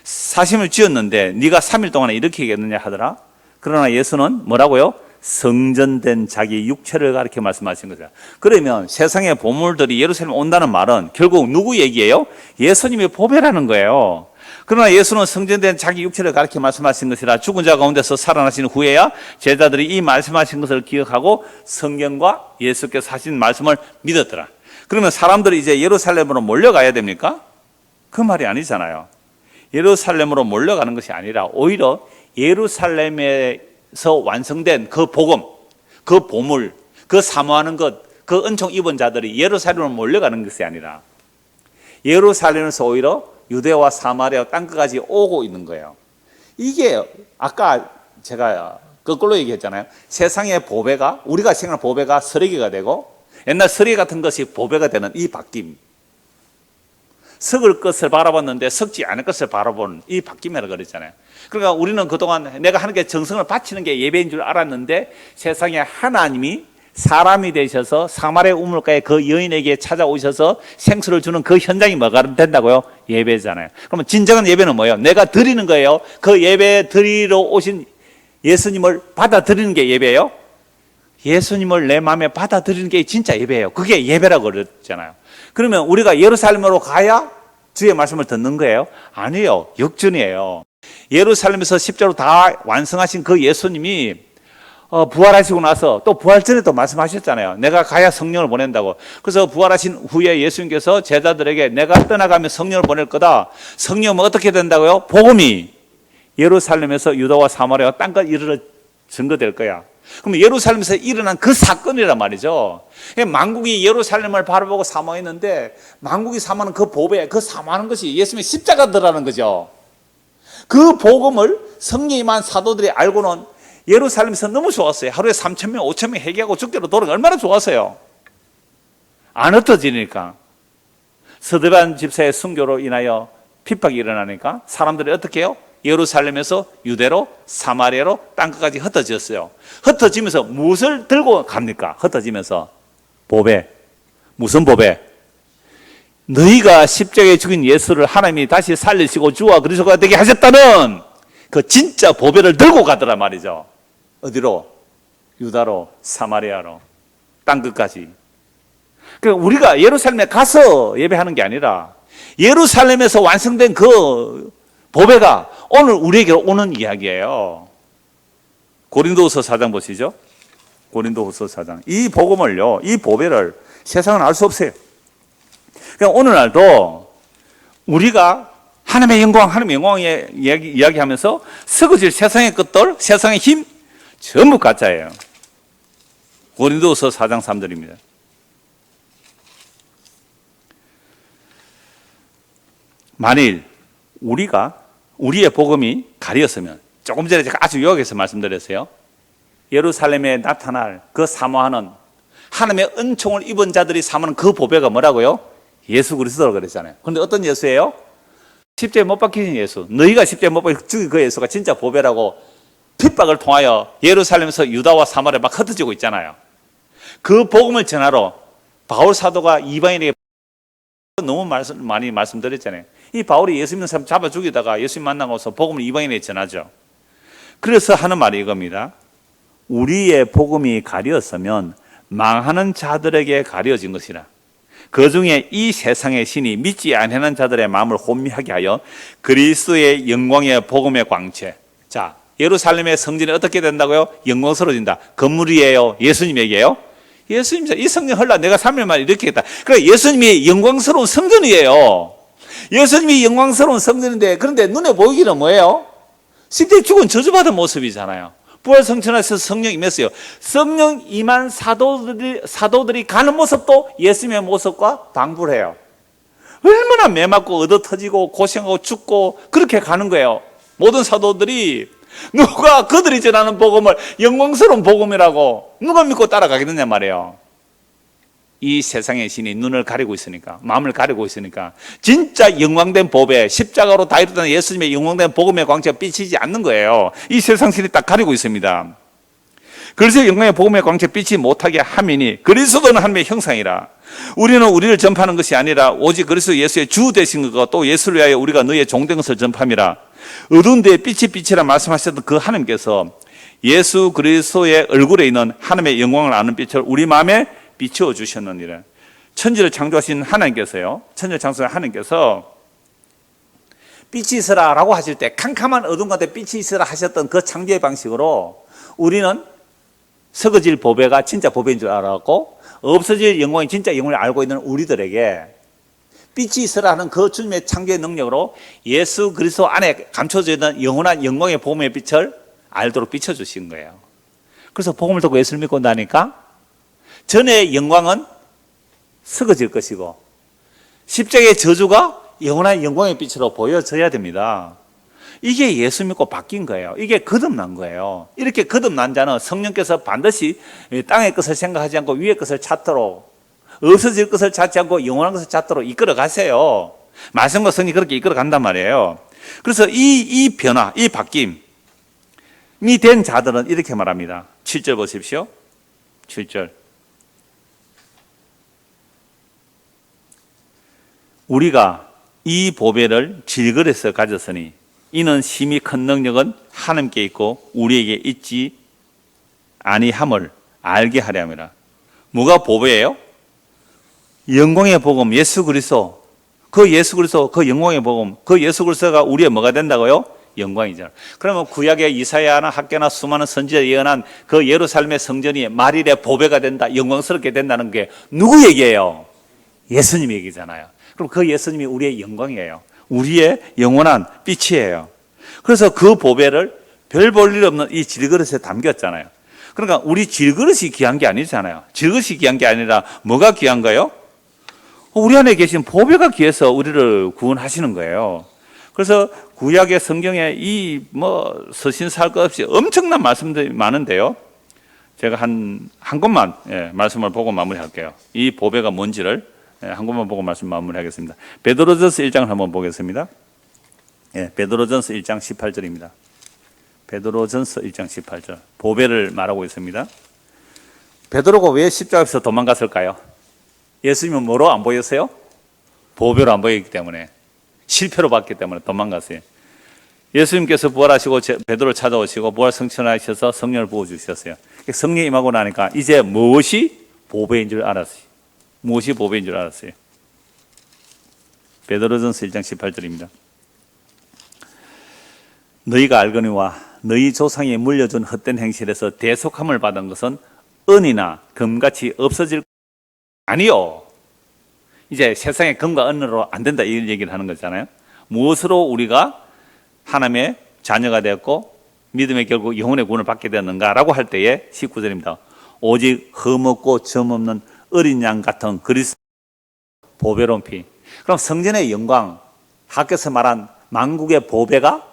40을 지었는데 네가 3일 동안에 일으키겠느냐 하더라. 그러나 예수는 뭐라고요? 성전된 자기 육체를 가리켜 말씀하신 거죠. 그러면 세상의 보물들이 예루살렘에 온다는 말은 결국 누구 얘기예요? 예수님의 보배라는 거예요. 그러나 예수는 성전된 자기 육체를 가리켜 말씀하신 것이라 죽은 자 가운데서 살아나신 후에야 제자들이 이 말씀하신 것을 기억하고 성경과 예수께서 하신 말씀을 믿었더라. 그러면 사람들이 이제 예루살렘으로 몰려가야 됩니까? 그 말이 아니잖아요. 예루살렘으로 몰려가는 것이 아니라 오히려 예루살렘에서 완성된 그 복음, 그 보물, 그 사모하는 것, 그 은총 입은 자들이 예루살렘으로 몰려가는 것이 아니라 예루살렘에서 오히려 유대와 사마리아 땅끝까지 오고 있는 거예요. 이게 아까 제가 거꾸로 얘기했잖아요. 세상의 보배가, 우리가 생각하는 보배가 쓰레기가 되고 옛날 쓰레기 같은 것이 보배가 되는 이 바뀜. 썩을 것을 바라봤는데 썩지 않을 것을 바라보는 이 바뀜이라고 그랬잖아요. 그러니까 우리는 그동안 내가 하는 게 정성을 바치는 게 예배인 줄 알았는데 세상에 하나님이 사람이 되셔서 사마리아 우물가에 그 여인에게 찾아오셔서 생수를 주는 그 현장이 뭐가 된다고요? 예배잖아요. 그러면 진정한 예배는 뭐예요? 내가 드리는 거예요. 그 예배 드리러 오신 예수님을 받아들이는 게 예배예요. 예수님을 내 마음에 받아들이는 게 진짜 예배예요. 그게 예배라고 그랬잖아요. 그러면 우리가 예루살렘으로 가야 주의 말씀을 듣는 거예요? 아니에요. 역전이에요. 예루살렘에서 십자로 다 완성하신 그 예수님이 부활하시고 나서 또 부활 전에 또 말씀하셨잖아요. 내가 가야 성령을 보낸다고. 그래서 부활하신 후에 예수님께서 제자들에게 내가 떠나가면 성령을 보낼 거다. 성령은 어떻게 된다고요? 복음이 예루살렘에서 유다와 사마리아와 땅까지 이르러 증거될 거야. 그럼 예루살렘에서 일어난 그 사건이란 말이죠. 만국이 예루살렘을 바라보고 사모했는데 만국이 사모하는 그 보배, 그 사모하는 것이 예수님의 십자가더라는 거죠. 그 복음을 성령이 임한 사도들이 알고는 예루살렘에서 너무 좋았어요. 하루에 3,000명, 5,000명 회개하고 죽게로 돌아가 얼마나 좋았어요. 안 흩어지니까. 스데반 집사의 순교로 인하여 핍박이 일어나니까 사람들이 어떻게 해요? 예루살렘에서 유대로 사마리아로 땅끝까지 흩어졌어요. 흩어지면서 무엇을 들고 갑니까? 흩어지면서 보배. 무슨 보배? 너희가 십자가에 죽인 예수를 하나님이 다시 살리시고 주와 그리스도가 되게 하셨다는 그 진짜 보배를 들고 가더란 말이죠. 어디로? 유다로 사마리아로 땅끝까지. 그러니까 우리가 예루살렘에 가서 예배하는 게 아니라 예루살렘에서 완성된 그 보배가 오늘 우리에게 오는 이야기예요. 고린도후서 4장 보시죠. 고린도후서 4장. 이 복음을요, 이 보배를 세상은 알 수 없어요. 그러니까 오늘날도 우리가 하나님의 영광의 이야기하면서 썩어질 세상의 것들, 세상의 힘 전부 가짜예요. 고린도후서 4장 3절입니다. 만일 우리의 복음이 가리었으면, 조금 전에 제가 아주 요약해서 말씀드렸어요. 예루살렘에 나타날 그 사모하는 하나님의 은총을 입은 자들이 사모하는 그 보배가 뭐라고요? 예수 그리스도라고 그랬잖아요. 그런데 어떤 예수예요? 십자가에 못 박히신 예수. 너희가 십자가에 못 박혀 죽인 그 예수가 진짜 보배라고 핍박을 통하여 예루살렘에서 유다와 사마리아 막 흩어지고 있잖아요. 그 복음을 전하러 바울 사도가 이방인에게 너무 많이 말씀드렸잖아요. 이 바울이 예수 믿는 사람 잡아 죽이다가 예수님 만나고서 복음을 이방인에게 전하죠. 그래서 하는 말이 이겁니다. 우리의 복음이 가려졌으면 망하는 자들에게 가려진 것이라. 그 중에 이 세상의 신이 믿지 아니하는 자들의 마음을 혼미하게 하여 그리스도의 영광의 복음의 광채. 자, 예루살렘의 성전이 어떻게 된다고요? 영광스러워진다. 건물이에요? 예수님에게요? 예수님이죠. 이 성전 헐라 내가 3일 만에 이렇게 했다. 그러니까 예수님이 영광스러운 성전이에요. 예수님이 영광스러운 성전인데, 그런데 눈에 보이기는 뭐예요? 십자가에 죽은 저주받은 모습이잖아요. 부활성천에서 성령 임했어요. 성령 임한 사도들이 가는 모습도 예수님의 모습과 방불해요. 얼마나 매맞고 얻어 터지고 고생하고 죽고 그렇게 가는 거예요. 모든 사도들이 누가 그들이 전하는 복음을 영광스러운 복음이라고 누가 믿고 따라가겠느냐 말이에요. 이 세상의 신이 눈을 가리고 있으니까, 마음을 가리고 있으니까 진짜 영광된 보배, 십자가로 다 이루던 예수님의 영광된 복음의 광채가 비치지 않는 거예요. 이 세상 신이 딱 가리고 있습니다. 그래서 영광의 복음의 광채 비치지 못하게 함이니 그리스도는 하나님의 형상이라. 우리는 우리를 전파하는 것이 아니라 오직 그리스도 예수의 주 되신 것과 또 예수를 위하여 우리가 너희의 종된 것을 전파함이라. 어두운 데에 빛이 빛이라 말씀하셨던 그 하나님께서 예수 그리스도의 얼굴에 있는 하나님의 영광을 아는 빛을 우리 마음에 비추어 주셨느니라. 천지를 창조하신 하나님께서요, 천지를 창조하신 하나님께서 빛이 있으라 라고 하실 때 캄캄한 어둠 가운데 빛이 있으라 하셨던 그 창조의 방식으로 우리는 썩어질 보배가 진짜 보배인 줄 알았고 없어질 영광이 진짜 영광을 알고 있는 우리들에게 빛이 있으라 하는 그 주님의 창조의 능력으로 예수 그리스도 안에 감춰져 있는 영원한 영광의 복음의 빛을 알도록 비춰주신 거예요. 그래서 복음을 듣고 예수를 믿고 나니까 전의 영광은 썩어질 것이고 십자가의 저주가 영원한 영광의 빛으로 보여져야 됩니다. 이게 예수 믿고 바뀐 거예요. 이게 거듭난 거예요. 이렇게 거듭난 자는 성령께서 반드시 땅의 것을 생각하지 않고 위의 것을 찾도록, 없어질 것을 찾지 않고 영원한 것을 찾도록 이끌어 가세요. 말씀과 성령이 그렇게 이끌어 간단 말이에요. 그래서 이 변화, 이 바뀜이 된 자들은 이렇게 말합니다. 7절 보십시오. 7절. 우리가 이 보배를 질그릇에서 가졌으니 이는 심히 큰 능력은 하나님께 있고 우리에게 있지 아니함을 알게 하려 함이라. 뭐가 보배예요? 영광의 복음 예수 그리스도. 그 예수 그리스도, 그 영광의 복음, 그 예수 그리스도가 우리의 뭐가 된다고요? 영광이잖아요. 그러면 구약의 이사야나 학개나 수많은 선지자 예언한 그 예루살렘의 성전이 말일에 보배가 된다, 영광스럽게 된다는 게 누구 얘기예요? 예수님 얘기잖아요. 그럼 그 예수님이 우리의 영광이에요. 우리의 영원한 빛이에요. 그래서 그 보배를 별 볼 일 없는 이 질그릇에 담겼잖아요. 그러니까 우리 질그릇이 귀한 게 아니잖아요. 질그릇이 귀한 게 아니라 뭐가 귀한가요? 우리 안에 계신 보배가 귀해서 우리를 구원하시는 거예요. 그래서 구약의 성경에 이 서신살 것 없이 엄청난 말씀들이 많은데요. 제가 한 곳만 말씀을 보고 마무리할게요. 이 보배가 뭔지를 한 곳만 보고 말씀 마무리하겠습니다. 베드로전서 1장을 한번 보겠습니다. 베드로전서 1장 18절입니다. 베드로전서 1장 18절. 보배를 말하고 있습니다. 베드로가 왜 십자가에서 도망갔을까요? 예수님은 뭐로 안 보였어요? 보배로 안 보였기 때문에, 실패로 봤기 때문에 도망갔어요. 예수님께서 부활하시고 베드로를 찾아오시고 부활 성천하셔서 성령을 부어주셨어요. 성령이 임하고 나니까 이제 무엇이 보배인 줄 알았어요. 무엇이 보배인 줄 알았어요. 베드로전서 1장 18절입니다. 너희가 알거니와 너희 조상이 물려준 헛된 행실에서 대속함을 받은 것은 은이나 금같이 없어질 아니요. 이제 세상의 금과 은으로 안 된다 이 얘기를 하는 거잖아요. 무엇으로 우리가 하나님의 자녀가 되었고 믿음의 결국 영혼의 구원을 받게 되었는가라고 할 때에 19절입니다. 오직 흠없고 점없는 어린 양 같은 그리스도 보배로운 피. 그럼 성전의 영광, 학교에서 말한 만국의 보배가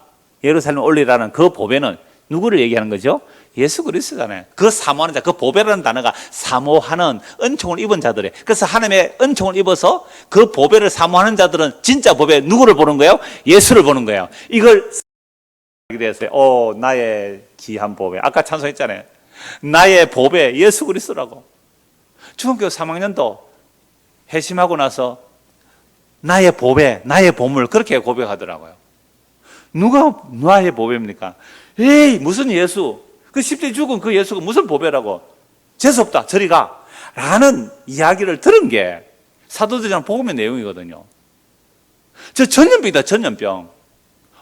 예루살렘에 올리라는 그 보배는 누구를 얘기하는 거죠? 예수 그리스도잖아요. 그 사모하는 자, 그 보배라는 단어가 사모하는 은총을 입은 자들이에요. 그래서 하나님의 은총을 입어서 그 보배를 사모하는 자들은 진짜 보배 누구를 보는 거예요? 예수를 보는 거예요. 이걸 됐어요. 나의 귀한 보배. 아까 찬송했잖아요. 나의 보배 예수 그리스도라고. 중학교 3학년도 회심하고 나서 나의 보배, 나의 보물 그렇게 고백하더라고요. 누가 나의 보배입니까? 에이 무슨 예수, 그 십자가에 죽은 그 예수가 무슨 보배라고, 재수없다 저리 가 라는 이야기를 들은 게 사도들이랑 복음의 내용이거든요. 저 전염병이다 전염병.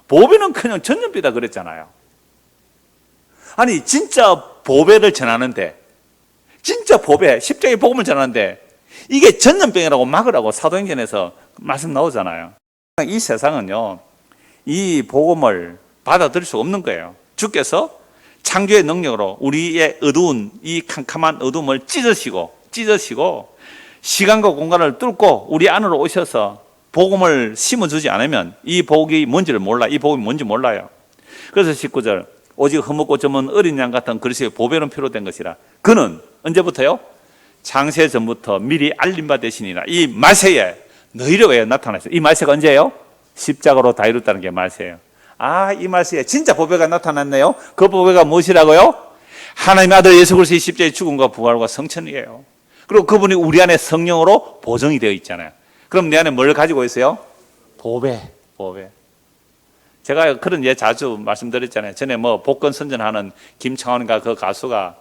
보배는 그냥 전염병이다 그랬잖아요. 아니 진짜 보배를 전하는데, 진짜 보배 십자가의 복음을 전하는데 이게 전염병이라고 막으라고 사도행전에서 말씀 나오잖아요. 이 세상은요 이 복음을 받아들일 수 없는 거예요. 주께서 창조의 능력으로 우리의 어두운 이 캄캄한 어둠을 찢으시고 시간과 공간을 뚫고 우리 안으로 오셔서 복음을 심어주지 않으면 이 복이 뭔지를 몰라. 이 복음이 뭔지 몰라요. 그래서 19절 오직 흠없고 점은 어린 양 같은 그리스도의 보배로운 피로 된 것이라. 그는 언제부터요? 창세 전부터 미리 알림 바 되시니라. 이 말세에 너희를 왜 나타났어요? 이 말세가 언제예요? 십자가로 다 이뤘다는 게 말세예요. 이 말세에 진짜 보배가 나타났네요. 그 보배가 무엇이라고요? 하나님의 아들 예수 그리스도의 십자가의 죽음과 부활과 성천이에요. 그리고 그분이 우리 안에 성령으로 보정이 되어 있잖아요. 그럼 내 안에 뭘 가지고 있어요? 보배. 제가 그런 예 자주 말씀드렸잖아요. 전에 복권 선전하는 김창원인가 그 가수가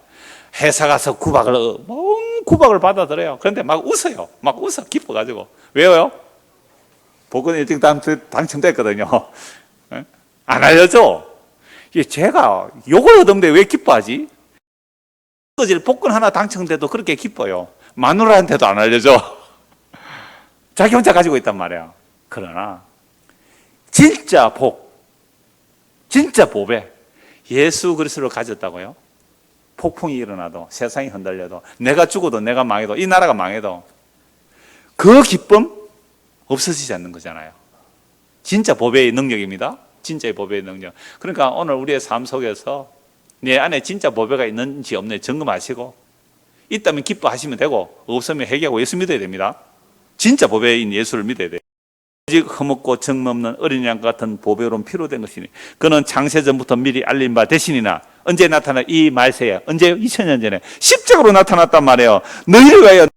회사 가서 구박을 받아들여요. 그런데 막 웃어요. 기뻐가지고. 왜요? 복권 1등 당첨됐거든요. 안 알려줘. 제가 욕을 얻었는데 왜 기뻐하지? 복권 하나 당첨돼도 그렇게 기뻐요. 마누라한테도 안 알려줘. 자기 혼자 가지고 있단 말이에요. 그러나 진짜 진짜 보배 예수 그리스도를 가졌다고요? 폭풍이 일어나도 세상이 흔들려도 내가 죽어도 내가 망해도 이 나라가 망해도 그 기쁨 없어지지 않는 거잖아요. 진짜 보배의 능력입니다. 진짜의 보배의 능력. 그러니까 오늘 우리의 삶 속에서 내 안에 진짜 보배가 있는지 없는지 점검하시고 있다면 기뻐하시면 되고 없으면 회개하고 예수 믿어야 됩니다. 진짜 보배인 예수를 믿어야 돼요. 오직 흠없고 정없는 어린 양 같은 보배로운 피로 된 것이니 그는 창세전부터 미리 알린 바 대신이나 언제 나타나 이 말세에 언제요? 2000년 전에 십자가로 나타났단 말이에요. 너희를 위하여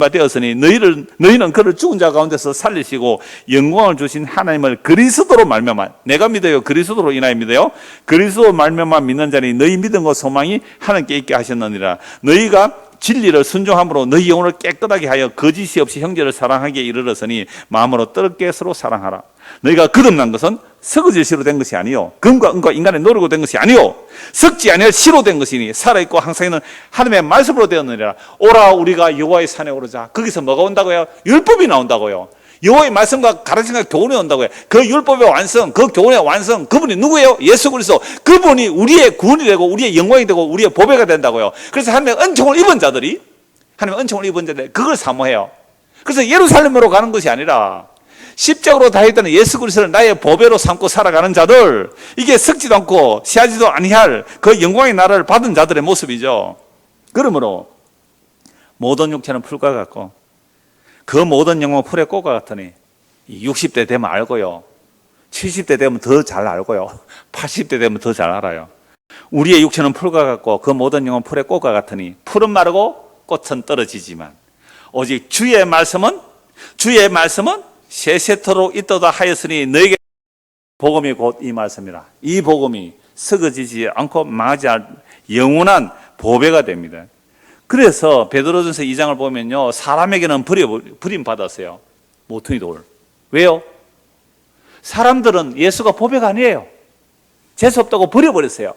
되었으니 너희는 그를 죽은 자 가운데서 살리시고 영광을 주신 하나님을 그리스도로 말미암아, 내가 믿어요. 그리스도로 인하여 믿어요. 그리스도 말미암아 믿는 자니 너희 믿음과 소망이 하나님께 있게 하셨느니라. 너희가 진리를 순종함으로 너희 영혼을 깨끗하게 하여 거짓이 없이 형제를 사랑하기에 이르렀으니 마음으로 뜨겁게 서로 사랑하라. 너희가 거듭난 것은 썩어질 시로 된 것이 아니요 금과 은과 인간의 노력으로 된 것이 아니요 썩지 아니할 시로 된 것이니 살아있고 항상 있는 하나님의 말씀으로 되었느니라. 오라 우리가 여호와의 산에 오르자. 거기서 뭐가 온다고요? 율법이 나온다고요. 여호와의 말씀과 가르침과 교훈이 온다고요. 그 율법의 완성, 그 교훈의 완성, 그분이 누구예요? 예수 그리스도. 그분이 우리의 구원이 되고 우리의 영광이 되고 우리의 보배가 된다고요. 그래서 하나님의 은총을 입은 자들이, 하나님의 은총을 입은 자들이 그걸 사모해요. 그래서 예루살렘으로 가는 것이 아니라 십자가로 다했던 예수 그리스도를 나의 보배로 삼고 살아가는 자들, 이게 썩지도 않고 시하지도 아니할 그 영광의 나라를 받은 자들의 모습이죠. 그러므로 모든 육체는 풀과 같고 그 모든 영혼은 풀의 꽃과 같으니 60대 되면 알고요, 70대 되면 더 잘 알고요, 80대 되면 더 잘 알아요. 우리의 육체는 풀과 같고 그 모든 영혼은 풀의 꽃과 같으니 풀은 마르고 꽃은 떨어지지만 오직 주의 말씀은 세세토록 있도다 하였으니 너에게 복음이 곧 이 말씀이라. 이 복음이 썩어지지 않고 망하지 않을 영원한 보배가 됩니다. 그래서 베드로전서 2장을 보면요, 사람에게는 버림받았어요. 모퉁이 돌. 왜요? 사람들은 예수가 보배가 아니에요. 재수 없다고 버려버렸어요.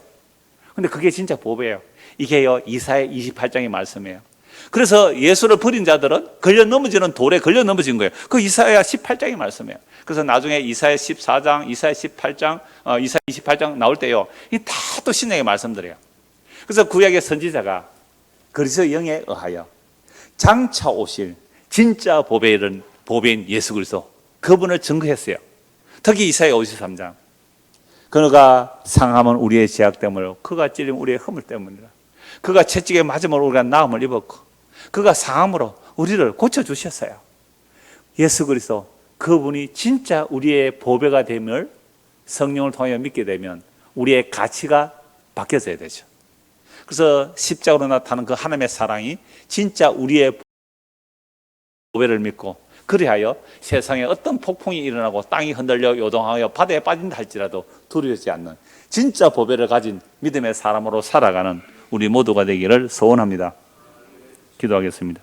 근데 그게 진짜 보배예요. 이게요, 이사야 28장의 말씀이에요. 그래서 예수를 버린 자들은 걸려 넘어지는 돌에 걸려 넘어진 거예요. 그 이사야 18장의 말씀이에요. 그래서 나중에 이사야 14장, 이사야 18장, 이사야 28장 나올 때요, 이 다 또 신약의 말씀들이에요. 그래서 구약의 선지자가 그리스도의 영에 의하여 장차 오실 진짜 보배인 예수 그리스도, 그분을 증거했어요. 특히 이사야 53장. 그가 상함은 우리의 죄악 때문이고 그가 찔림 우리의 허물 때문이라. 그가 채찍에 맞음으로 우리가 나음을 입었고 그가 상함으로 우리를 고쳐주셨어요. 예수 그리스도, 그분이 진짜 우리의 보배가 됨을 성령을 통하여 믿게 되면 우리의 가치가 바뀌어져야 되죠. 그래서 십자가로 나타나는 그 하나님의 사랑이 진짜 우리의 보배를 믿고, 그리하여 세상에 어떤 폭풍이 일어나고 땅이 흔들려 요동하여 바다에 빠진다 할지라도 두려워하지 않는 진짜 보배를 가진 믿음의 사람으로 살아가는 우리 모두가 되기를 소원합니다. 기도하겠습니다.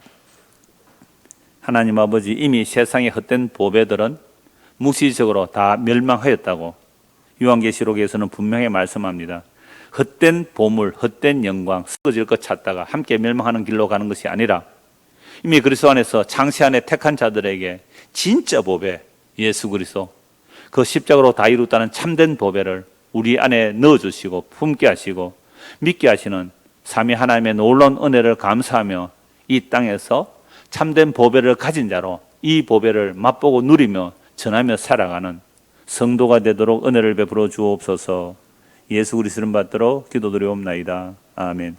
하나님 아버지, 이미 세상의 헛된 보배들은 무시적으로 다 멸망하였다고 요한계시록에서는 분명히 말씀합니다. 헛된 보물, 헛된 영광, 썩어질 것 찾다가 함께 멸망하는 길로 가는 것이 아니라 이미 그리스도 안에서 창세 안에 택한 자들에게 진짜 보배, 예수 그리스도, 그 십자가로 다 이뤘다는 참된 보배를 우리 안에 넣어주시고 품게 하시고 믿게 하시는 삼위 하나님의 놀라운 은혜를 감사하며 이 땅에서 참된 보배를 가진 자로 이 보배를 맛보고 누리며 전하며 살아가는 성도가 되도록 은혜를 베풀어 주옵소서. 예수 그리스도를 받들어 기도드리옵나이다. 아멘.